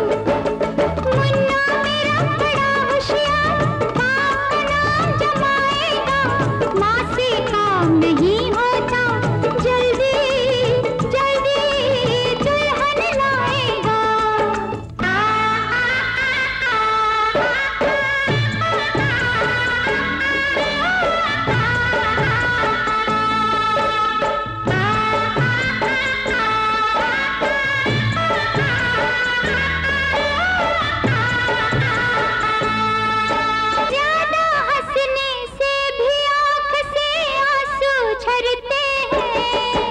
Speaker 10: मुन्ना मेरा बड़ा होशियार, बाप का नाम जमाएगा। माँ से काम नहीं होता, जल्दी जल्दी दुल्हन लाएगा। ज्यादा हंसने से भी आँख से आंसू झरते हैं।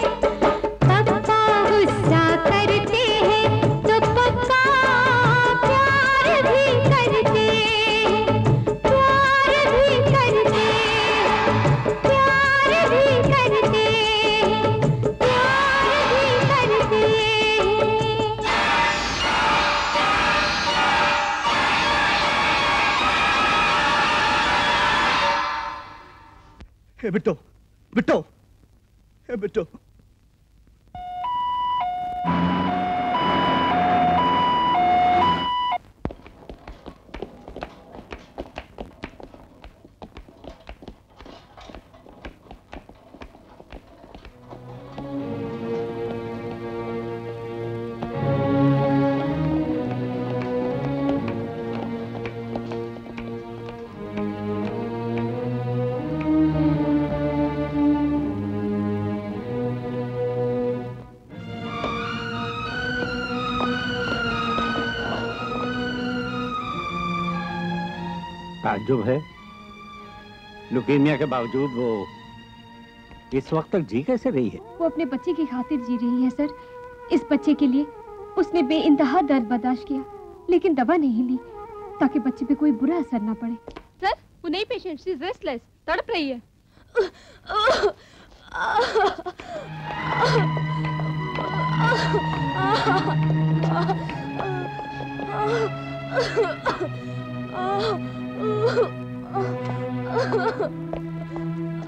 Speaker 10: पापा गुस्सा करते हैं तो पापा प्यार भी करते हैं। प्यार भी करते हैं, प्यार भी करते हैं, प्यार भी करते हैं।
Speaker 4: हे बिट्टो, बिट्टो, हे बिट्टो।
Speaker 16: ताज्जुब है, लुकीमिया के बावजूद वो इस वक्त तक जी कैसे रही है?
Speaker 17: वो अपने बच्चे की खातिर जी रही है सर। इस बच्चे के लिए उसने बेइंतहा दर्द बर्दाश्त किया, लेकिन दवा नहीं ली ताकि बच्चे पे कोई बुरा असर ना पड़े।
Speaker 2: सर वो नई पेशेंट, शी इज रेस्टलेस, तड़प रही है।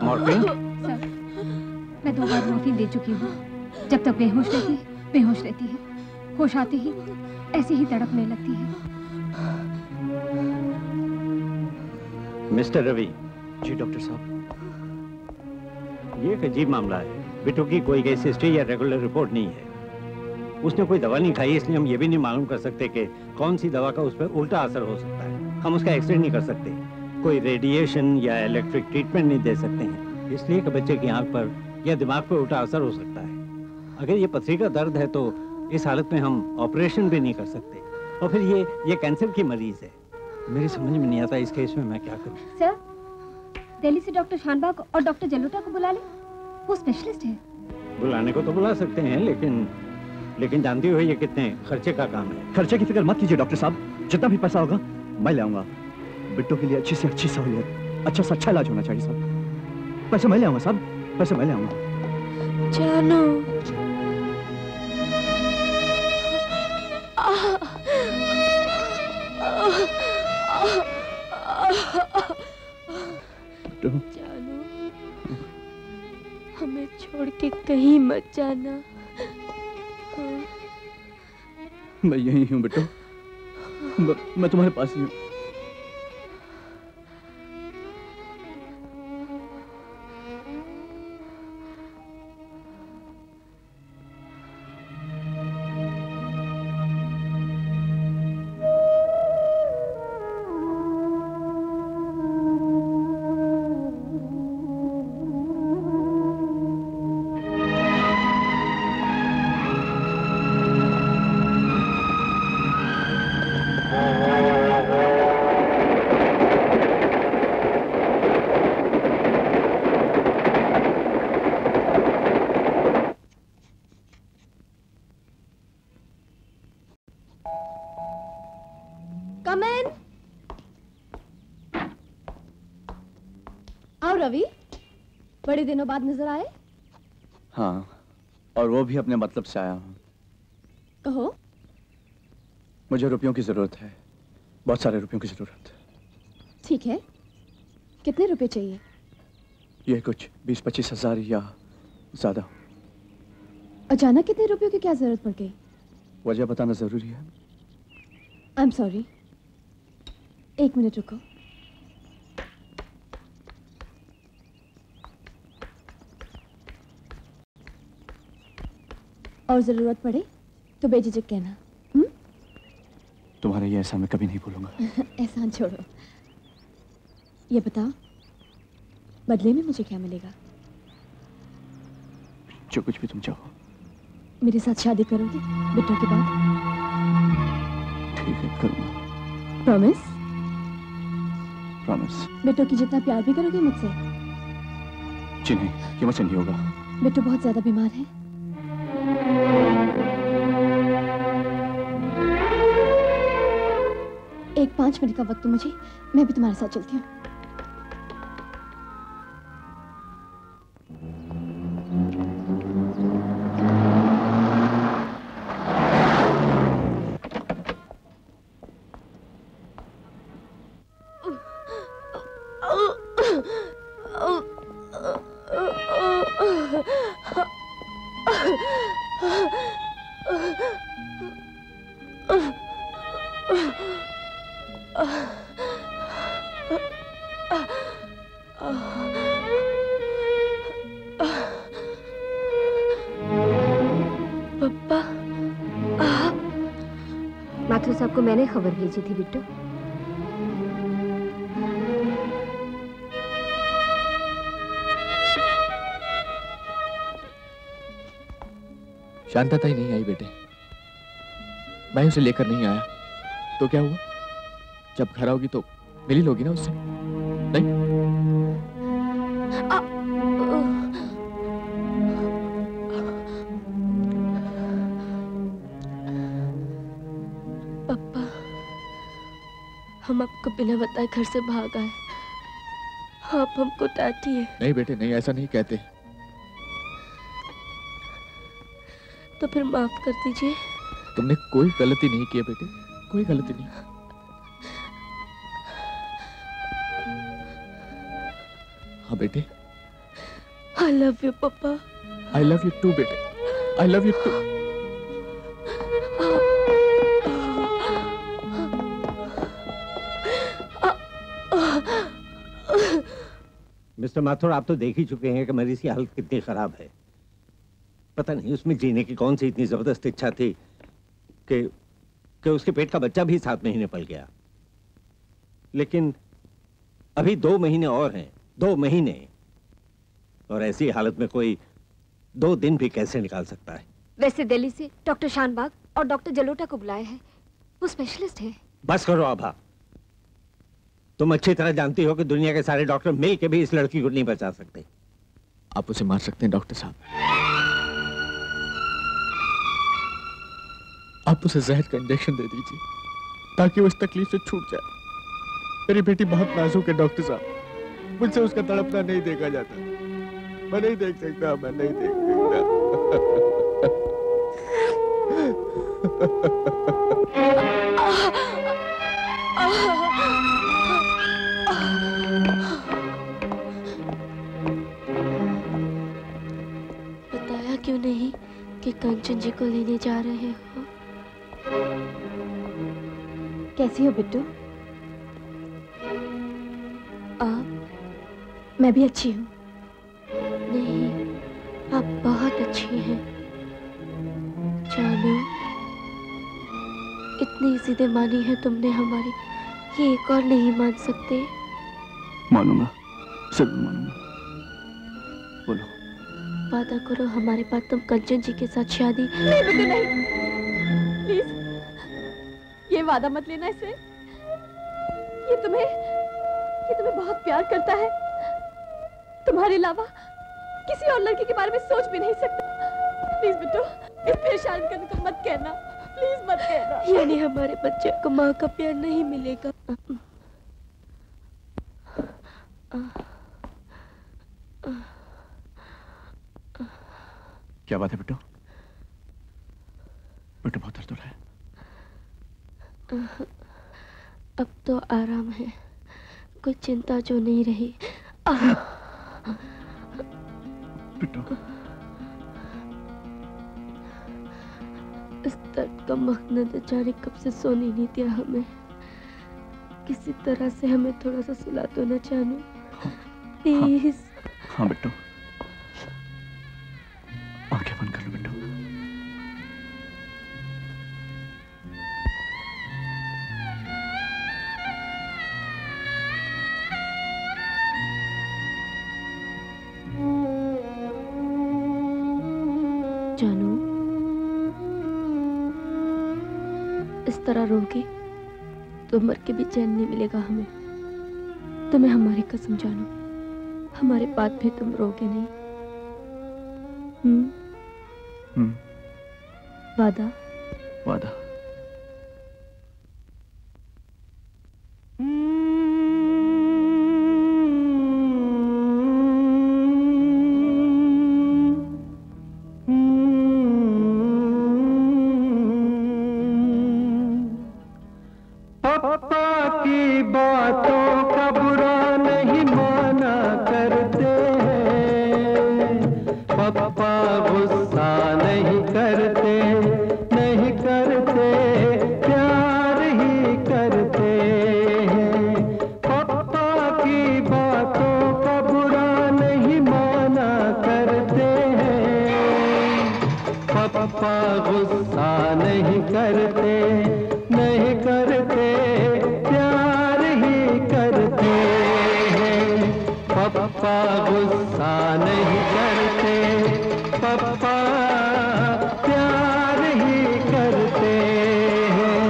Speaker 16: मॉर्फिन?
Speaker 17: सर मैं 2 बार मॉर्फिन दे चुकी हूँ। जब तक बेहोश रहती है, होश आते ही ऐसे ही तड़पने लगती है।
Speaker 16: मिस्टर रवि।
Speaker 4: जी डॉक्टर साहब।
Speaker 16: ये एक अजीब मामला है। बिट्टू की कोई केस हिस्ट्री या रेगुलर रिपोर्ट नहीं है। उसने कोई दवा नहीं खाई, इसलिए हम ये भी नहीं मालूम कर सकते कि कौन सी दवा का उस पर उल्टा असर हो सकता है। हम उसका एक्सरे नहीं कर सकते, कोई रेडिएशन या इलेक्ट्रिक ट्रीटमेंट नहीं दे सकते हैं, इसलिए कि बच्चे की आंख पर या दिमाग पर उल्टा असर हो सकता है। अगर ये पथरी का दर्द है तो इस हालत में हम ऑपरेशन भी नहीं कर सकते। और फिर ये कैंसर की मरीज है। मेरी समझ में नहीं आता इस केस में मैं क्या करूं।
Speaker 17: सर दिल्ली से डॉक्टर शानबाग और डॉक्टर जलोटा को बुला ले, वो स्पेशलिस्ट है।
Speaker 16: बुलाने को तो बुला सकते हैं, लेकिन जानती हो ये कितने खर्चे का काम है।
Speaker 4: खर्चे की फिक्र मत कीजिए डॉक्टर साहब, जितना भी पैसा होगा मैं ले आऊंगा। बिट्टू के लिए अच्छी से अच्छी सहूलियत, अच्छा से अच्छा इलाज होना चाहिए साहब। पैसे मैं ले आऊंगा साहब, पैसे मैं ले आऊंगा।
Speaker 2: जानू जानू हमें छोड़ के कहीं मत जाना।
Speaker 4: मैं यही हूँ बिट्टू, मैं तुम्हारे पास ही हूँ।
Speaker 5: रवि, बड़े दिनों बाद नजर आए।
Speaker 4: हाँ, और वो भी अपने मतलब से आया हूँ।
Speaker 5: कहो।
Speaker 4: मुझे रुपयों की जरूरत है, बहुत सारे रुपयों की जरूरत।
Speaker 5: ठीक है, कितने रुपए चाहिए?
Speaker 4: ये कुछ 20-25 हजार या ज्यादा।
Speaker 5: अचानक कितने रुपयों की क्या जरूरत पड़ गई?
Speaker 4: वजह बताना जरूरी है।
Speaker 5: आई एम सॉरी, 1 मिनट रुको। और जरूरत पड़े तो बेझिझक कहना।
Speaker 4: तुम्हारा ये एहसान मैं कभी नहीं भूलूंगा।
Speaker 5: एहसान छोड़ो, ये बताओ बदले में मुझे क्या मिलेगा?
Speaker 4: जो कुछ भी तुम चाहो।
Speaker 5: मेरे साथ शादी करोगे बिट्टू के बाद?
Speaker 4: ठीक है, करूंगा।
Speaker 5: प्रॉमिस?
Speaker 4: प्रॉमिस।
Speaker 5: बिट्टू की जितना प्यार भी करोगे मुझसे?
Speaker 4: जी नहीं, ये मुझसे नहीं होगा।
Speaker 5: बिट्टू बहुत ज्यादा बीमार है। एक 5 मिनट का वक्त मुझे, मैं भी तुम्हारे साथ चलती हूँ। माथुर साहब को मैंने खबर भेजी थी बिट्टू।
Speaker 8: शांतता ही नहीं आई बेटे, मैं उसे लेकर नहीं आया तो क्या हुआ? जब घर आओगी तो मिली लोगी ना उससे? नहीं?
Speaker 2: पापा, हम आपको बिना बताए घर से भाग आए, आप हमको डांटिए।
Speaker 8: नहीं बेटे नहीं, ऐसा नहीं कहते।
Speaker 2: तो फिर माफ कर दीजिए।
Speaker 8: तुमने कोई गलती नहीं की है बेटे, कोई गलती नहीं। हाँ बेटे।
Speaker 2: I love you पापा।
Speaker 8: I love you too बेटे, I love you too।
Speaker 16: Mister Mathur, आप तो देख ही चुके हैं कि मरीज की हालत कितनी खराब है। पता नहीं उसमें जीने की कौन सी इतनी जबरदस्त इच्छा थी कि उसके पेट का बच्चा भी 7 महीने पल गया। लेकिन अभी 2 महीने और हैं, 2 महीने, और ऐसी हालत में कोई 2 दिन भी कैसे निकाल सकता है?
Speaker 5: वैसे दिल्ली से डॉक्टर शानबाग और डॉक्टर जलोटा को बुलाया है, वो स्पेशलिस्ट हैं।
Speaker 16: बस करो आभा, तुम अच्छी तरह जानती हो कि दुनिया के सारे डॉक्टर मिल के भी इस लड़की को नहीं बचा सकते।
Speaker 8: आप उसे मार सकते हैं डॉक्टर साहब, आप उसे जहर का इंजेक्शन दे दीजिए ताकि वो इस तकलीफ से छूट जाए। मेरी बेटी बहुत नाजुक है डॉक्टर साहब, मुझसे उसका तड़पना नहीं देखा जाता। मैं नहीं देख सकता, मैं नहीं देख
Speaker 2: बताया क्यों नहीं कि कंचन जी को लेने जा रहे हो?
Speaker 5: कैसी हो बिट्टू?
Speaker 2: आप?
Speaker 5: मैं भी अच्छी हूँ।
Speaker 2: नहीं, आप बहुत अच्छी हैं। जानू, इतनी जिद्दें मानी है तुमने हमारी, ये एक और नहीं मान सकते?
Speaker 4: मानूंगा, जरूर मानूंगा। बोलो।
Speaker 2: वादा करो हमारे बाद तुम कंचन जी के साथ शादी।
Speaker 5: नहीं बिट्टू नहीं, प्लीज ये वादा मत लेना इसे। ये तुम्हें बहुत प्यार करता है, तुम्हारे अलावा किसी और लड़के के बारे में सोच भी नहीं सकता। प्लीज बिट्टू, इस परेशान करने को मत कहना, प्लीज मत कहना।
Speaker 2: यानी हमारे बच्चे को माँ का प्यार नहीं मिलेगा?
Speaker 4: क्या बात है बिट्टू? बिट्टू बहुत दर्द हो रहा है।
Speaker 2: अब तो आराम है, कोई चिंता जो नहीं रही।
Speaker 4: बिट्टू,
Speaker 2: इस दर्द का मखनत जाने कब से सोने नहीं दिया हमें। किसी तरह से हमें थोड़ा सा सुला दो ना जानू, प्लीज।
Speaker 4: हाँ बिट्टू, आंखें बंद कर लो बिट्टू।
Speaker 2: जानू, इस तरह रोगी तो मर के भी चैन नहीं मिलेगा हमें। तुम्हें हमारी कसम जानू, हमारे बाद भी तुम रोगे नहीं। वादा?
Speaker 4: वादा।
Speaker 9: पापा की बातों का बुरा नहीं माना करते हैं, पापा गुस्सा नहीं करते, नहीं करते, प्यार ही करते हैं। पापा की बातों का बुरा नहीं माना करते हैं, पापा गुस्सा नहीं करते, नहीं करते, प्यार ही करते हैं। पापा गुस्सा नहीं करते, पापा प्यार ही करते हैं।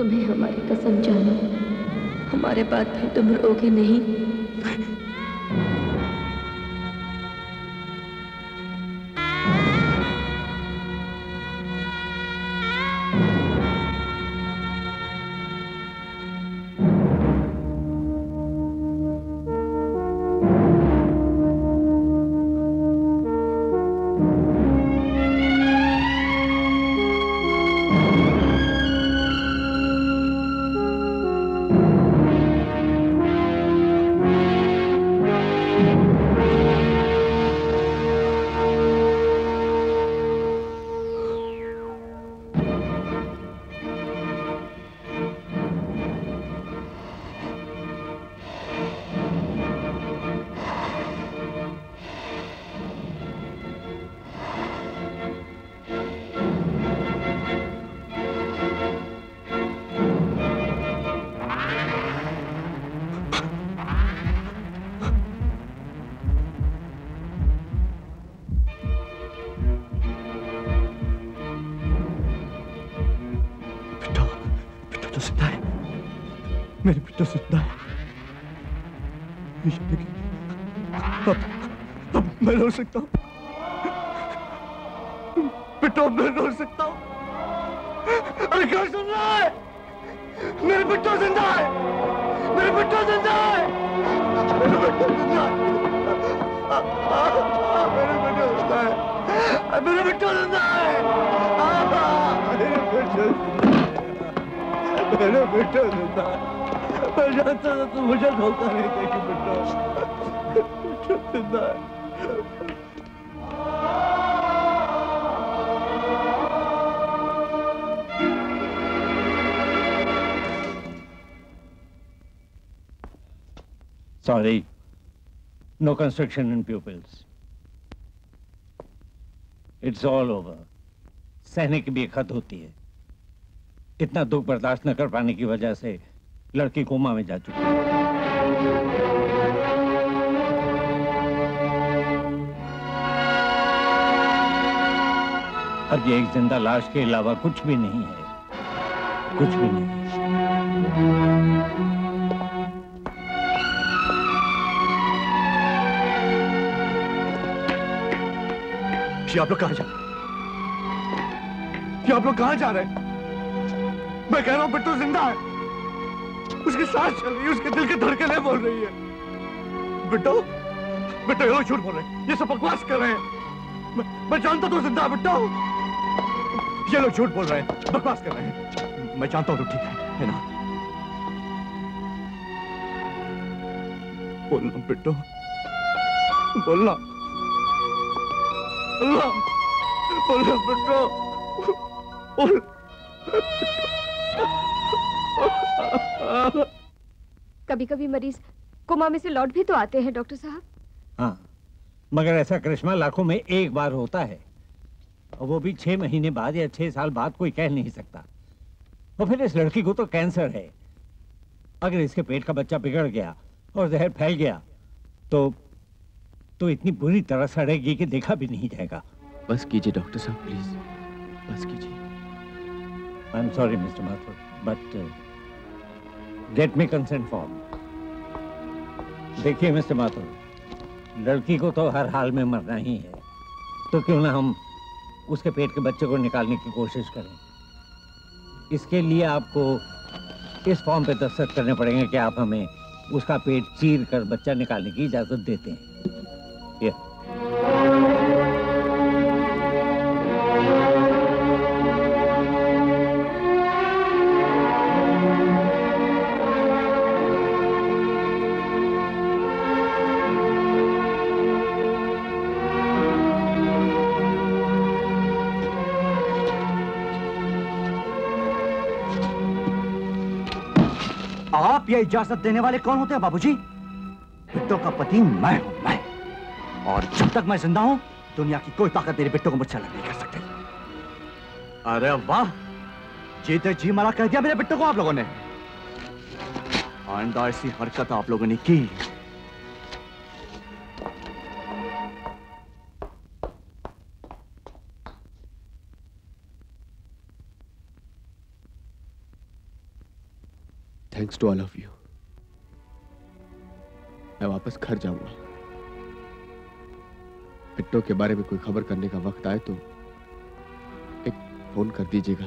Speaker 2: तुम्हें हमारी कसम जानो, हमारे बाद भी तुम रोगे नहीं।
Speaker 4: मेरे बेटा जिंदा है। अब मैं रो सकता हूँ बेटा, मैं रो सकता हूँ। अरे क्या सुन रहा है? मेरे बेटा जिंदा है, मेरे बेटा जिंदा है, मेरे बेटा जिंदा है, मेरे बेटा जिंदा है, मेरे बेटा जिंदा है, मेरे बेटा जिंदा है। मैं जानता था तू मुझे धोखा नहीं देगी बेटा, जिंदा है।
Speaker 16: Sorry, no construction in pupils. It's all over. सहने की भी एक हद होती है। इतना दुख बर्दाश्त न कर पाने की वजह से लड़की कोमा में जा चुकी है। अब ये एक जिंदा लाश के अलावा कुछ भी नहीं है, कुछ भी नहीं।
Speaker 4: आप लोग कहाँ जा रहे हैं? आप लोग कहाँ जा रहे हैं? मैं कह रहा हूँ बिट्टू जिंदा है, उसकी सांस चल रही है, उसके दिल की धड़कनें बोल रही है। बिट्टू, बिट्टू ये लोग झूठ बोल रहे हैं, ये सब बकवास कर रहे हैं। मैं जानता तू जिंदा है बिट्टू, ये लोग झूठ बोल रहे हैं, बकवास कर रहे हैं। मैं जानता हूँ तू ठीक है ना? बोलना बिट्टू, बोलना, बोलना, बोलना बिट्टू, बोल।
Speaker 17: कभी कभी मरीज कोमा में से लौट भी तो आते हैं डॉक्टर साहब।
Speaker 16: हाँ, मगर ऐसा करिश्मा लाखों में एक बार होता है, और वो भी 6 महीने बाद या 6 साल बाद कोई कह नहीं सकता। और फिर इस लड़की को तो कैंसर है, अगर इसके पेट का बच्चा बिगड़ गया और जहर फैल गया तो इतनी बुरी तरह सड़ेगी कि देखा भी नहीं जाएगा।
Speaker 8: बस कीजिए डॉक्टर साहब, प्लीज बस कीजिए।
Speaker 16: I am sorry mister Mathur, but get me consent form. देखिए मिस्टर माथुर, लड़की को तो हर हाल में मरना ही है, तो क्यों ना हम उसके पेट के बच्चे को निकालने की कोशिश करें। इसके लिए आपको इस फॉर्म पे दस्तखत करने पड़ेंगे कि आप हमें उसका पेट चीर कर बच्चा निकालने की इजाजत देते हैं।
Speaker 4: आप ये इजाजत देने वाले कौन होते हैं बाबूजी? बिट्टू का पति मैं हूं, मैं। और जब तक मैं जिंदा हूं, दुनिया की कोई ताकत मेरे बिट्टू को मुझसे अलग नहीं कर सकती। अरे वाह, जीते जी मरा कह दिया मेरे बिट्टू को आप लोगों ने। आइंदा ऐसी हरकत आप लोगों ने की
Speaker 3: thanks to all of you. मैं वापस घर जाऊंगा। बिट्टो के बारे में कोई खबर करने का वक्त आए तो एक फोन कर दीजिएगा,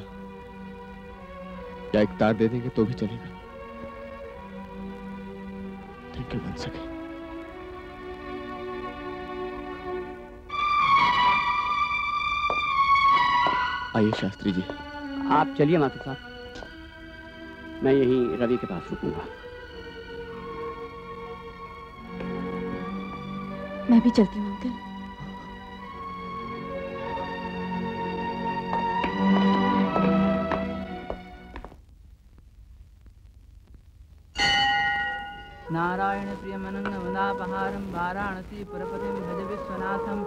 Speaker 3: या एक तार दे देंगे तो भी चलेगा। Thank you once again. आइए शास्त्री जी।
Speaker 6: आप चलिए माता साहब, मैं यहीं रवि के पास रुकूंगा।
Speaker 5: मैं भी चलती हूँ अंकल।
Speaker 15: नारायण प्रियमनंद मदापहारं वाराणसी पुरपतिं भज विश्वनाथम्।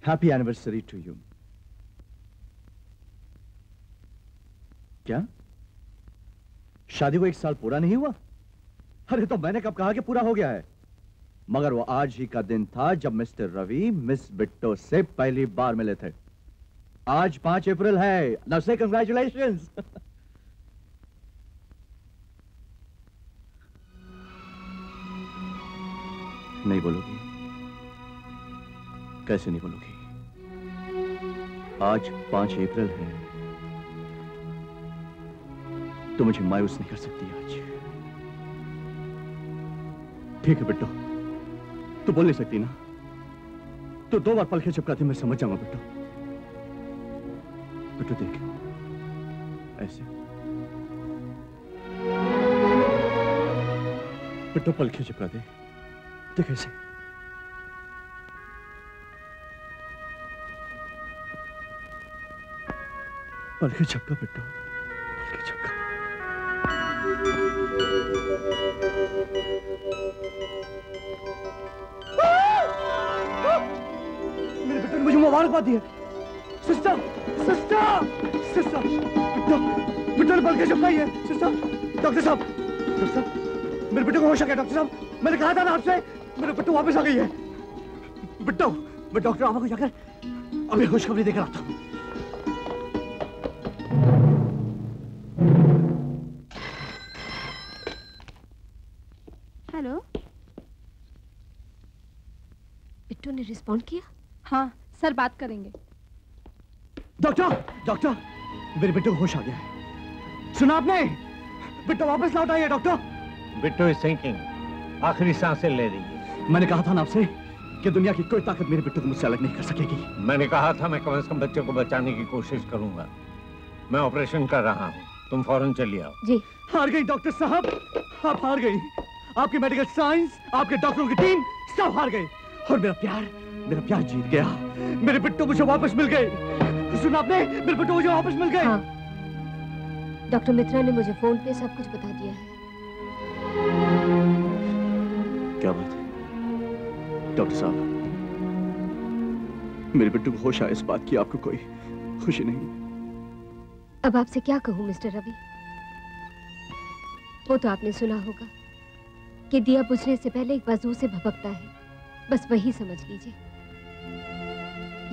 Speaker 4: Happy anniversary to you. क्या शादी को 1 साल पूरा नहीं हुआ? अरे तो मैंने कब कहा कि पूरा हो गया है? मगर वो आज ही का दिन था जब मिस्टर रवि मिस बिट्टो से पहली बार मिले थे। आज 5 अप्रैल है। नाउ से कंग्रेचुलेशंस। नहीं बोलोगी? कैसे नहीं बोलोगी? आज 5 अप्रैल है तो मुझे मायूस नहीं कर सकती आज। ठीक है बिट्टो, तू बोल नहीं सकती ना, तो 2 बार पलके चिपकाती मैं समझ जाऊंगा बिट्टो। बिट्टो देख ऐसे, बिट्टो पलके चिपका दे, देख ऐसे। पलके झपका बिट्टो, पलके झपका। मेरे बेटे ने मुझे मुबारकबाद दी है। सिस्टर, सिस्टर, सिस्टर, बिट्टो ने पलके झपकाई है। सिस्टर, डॉक्टर साहब, डॉक्टर साहब, मेरे बेटे को होश आ गया। डॉक्टर साहब, मैंने कहा था ना आपसे, मेरे बिट्टो वापस आ गई है। बिट्टो, मैं डॉक्टर आमा को जाकर अभी खुशखबरी देकर आता हूँ।
Speaker 5: हेलो, बिट्टू ने रिस्पॉन्ड किया?
Speaker 17: हाँ सर, बात करेंगे।
Speaker 4: डॉक्टर, डॉक्टर, मेरे बेटे को होश आ गया है। सुना आपने? बिट्टो वापस लौट आई है डॉक्टर।
Speaker 16: बिट्टो इज थिंकिंग, आखिरी सांसें ले रही है।
Speaker 4: मैंने कहा था ना आपसे कि दुनिया की कोई ताकत मेरे बिट्टो को मुझसे अलग नहीं कर सकेगी।
Speaker 16: मैंने कहा था मैं कम से कम बच्चे को बचाने की कोशिश करूंगा। मैं ऑपरेशन कर रहा हूँ, तुम फौरन चलिए आओ।
Speaker 5: जी।
Speaker 4: हार गई डॉक्टर साहब, आप हार गई। आपकी मेडिकल साइंस, आपके डॉक्टरों की टीम सब हार गई। और मेरा प्यार जीत गया। मेरे बिट्टो मुझे वापस मिल गए। सुना आपने? मेरे बिट्टो मुझे वापस मिल गए।
Speaker 5: हाँ। डॉक्टर मित्रा ने मुझे फोन पे सब कुछ बता दिया है।
Speaker 4: क्या बात है डॉक्टर साहब? मेरे बिट्टू को होश आया, इस बात की आपको कोई खुशी नहीं?
Speaker 5: अब आपसे क्या कहूँ मिस्टर रवि, वो तो आपने सुना होगा कि दिया बुझने से पहले एक बार जोर से भभकता है, बस वही समझ लीजिए।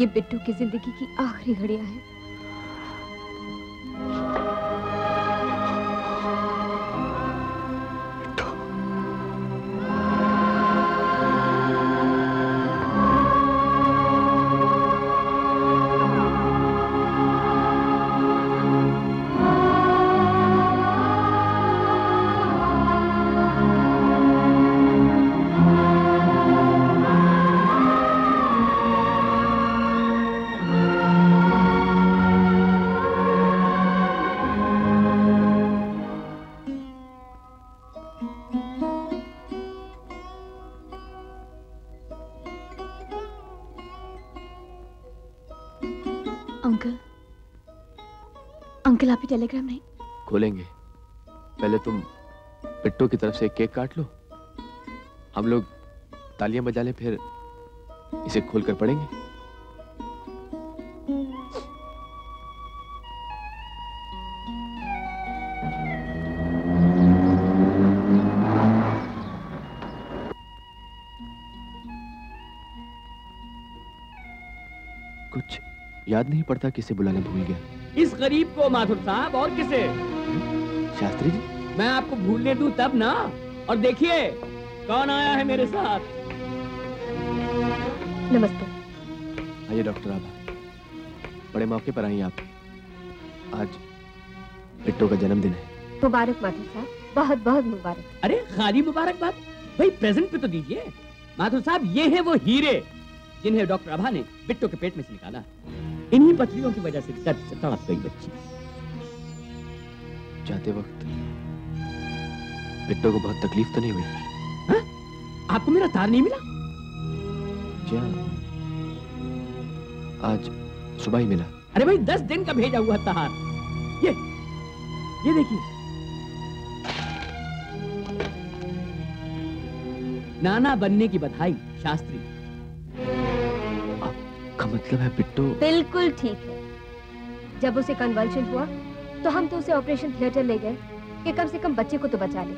Speaker 5: ये बिट्टू की जिंदगी की आखिरी घड़ियां हैं। अंकल आप ही टेलीग्राम नहीं
Speaker 3: खोलेंगे? पहले तुम बिट्टू की तरफ से एक केक काट लो, हम लोग तालियां बजा लें, फिर इसे खोलकर पढ़ेंगे? कुछ याद नहीं पड़ता, किसे बुलाना भूल गया।
Speaker 6: इस गरीब को माथुर साहब, और किसे?
Speaker 3: शास्त्री जी,
Speaker 6: मैं आपको भूलने दूं तब ना। और देखिए कौन आया है मेरे साथ।
Speaker 17: नमस्ते।
Speaker 3: आइए डॉक्टर आभा, बड़े मौके पर आई आप। आज बिट्टू का जन्मदिन है।
Speaker 17: मुबारक माथुर साहब, बहुत बहुत मुबारक।
Speaker 6: अरे खाली मुबारकबाद, भाई प्रेजेंट पे तो दीजिए। माथुर साहब, ये है वो हीरे जिन्हें डॉक्टर आभा ने बिट्टू के पेट में से निकाला। इन्हीं पथरियों की वजह से दर्द से तड़प गई बच्ची।
Speaker 3: जाते वक्त बिट्टू को बहुत तकलीफ तो नहीं हुई?
Speaker 6: हा? आपको मेरा तार नहीं मिला?
Speaker 3: जी हाँ, आज सुबह ही मिला।
Speaker 6: अरे भाई 10 दिन का भेजा हुआ तार। ये देखिए, नाना बनने की बधाई शास्त्री।
Speaker 3: का मतलब है बिट्टू?
Speaker 17: बिल्कुल ठीक है। जब उसे कन्वल्शन हुआ तो हम तो उसे ऑपरेशन थिएटर ले गए कि कम से कम बच्चे को तो बचा ले,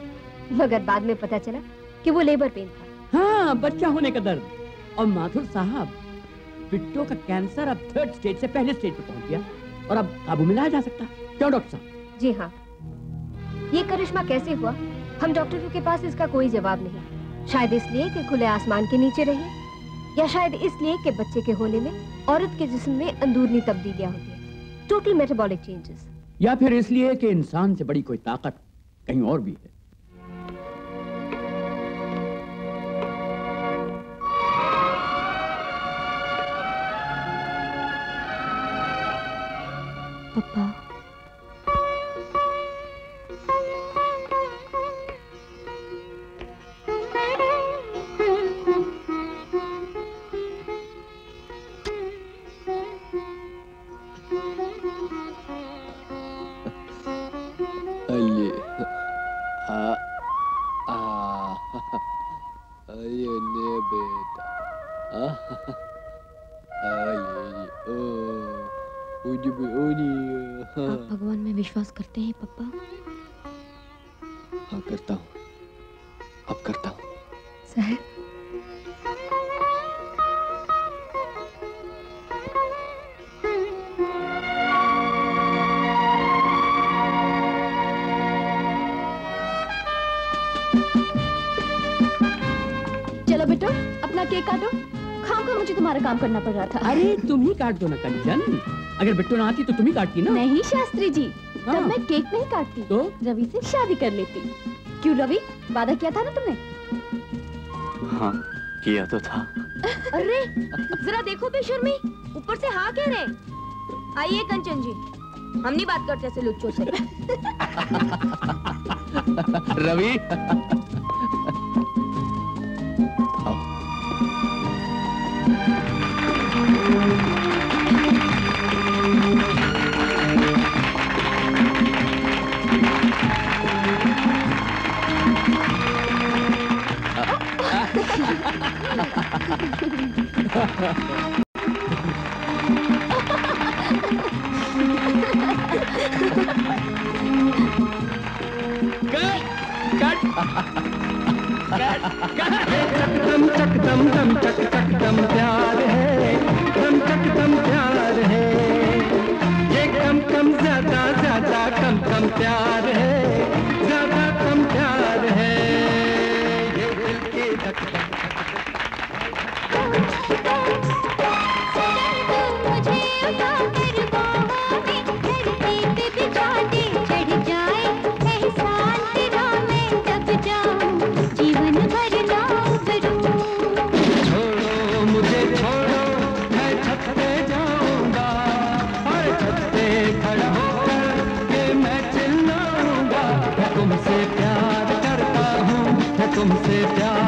Speaker 17: मगर बाद में पता चला कि वो लेबर पेन था।
Speaker 6: हाँ, बच्चा होने का दर्द। और माथुर साहब, बिट्टू का कैंसर अब 3rd स्टेज से पहले स्टेज पे पहुंच गया और अब काबू में लाया जा सकता। क्यों डॉक्टर साहब?
Speaker 17: जी हाँ। ये करिश्मा कैसे हुआ, हम डॉक्टरों के पास इसका कोई जवाब नहीं। शायद इसलिए कि खुले आसमान के नीचे रहे, या शायद इसलिए कि बच्चे के होने में औरत के जिस्म में अंदरूनी तब्दीलियां होती हैं, टोटल मेटाबॉलिक चेंजेस।
Speaker 6: या फिर इसलिए कि इंसान से बड़ी कोई ताकत कहीं और भी है।
Speaker 17: पापा, आप भगवान में विश्वास करते हैं पापा?
Speaker 3: हाँ करता हूँ, अब करता हूँ।
Speaker 17: साहब,
Speaker 5: चलो बेटो, अपना केक काटो। खाओ, मुझे तुम्हारा काम करना पड़ रहा था।
Speaker 6: अरे तुम ही काट दो ना कंचन। अगर बिट्टू ना आती तो तुम ही काटती ना।
Speaker 5: नहीं शास्त्री जी,
Speaker 6: हाँ।
Speaker 5: तब मैं केक नहीं काटती
Speaker 6: तो
Speaker 5: रवि से शादी कर लेती। क्यों रवि, वादा किया था ना तुमने?
Speaker 18: हाँ, किया तो था।
Speaker 2: अरे जरा देखो बेशर्मी, ऊपर से हाँ कह रहे। आइए कंचन जी, हम नहीं बात करते ऐसे लुच्चों से।
Speaker 3: रवि,
Speaker 9: दम चक दम दम चक चक दम प्यार है, दम चक दम प्यार है, ये कम कम ज्यादा ज्यादा कम कम प्यार है, ज्यादा कम प्यार है, ये दिल की धक धक तुमसे प्यार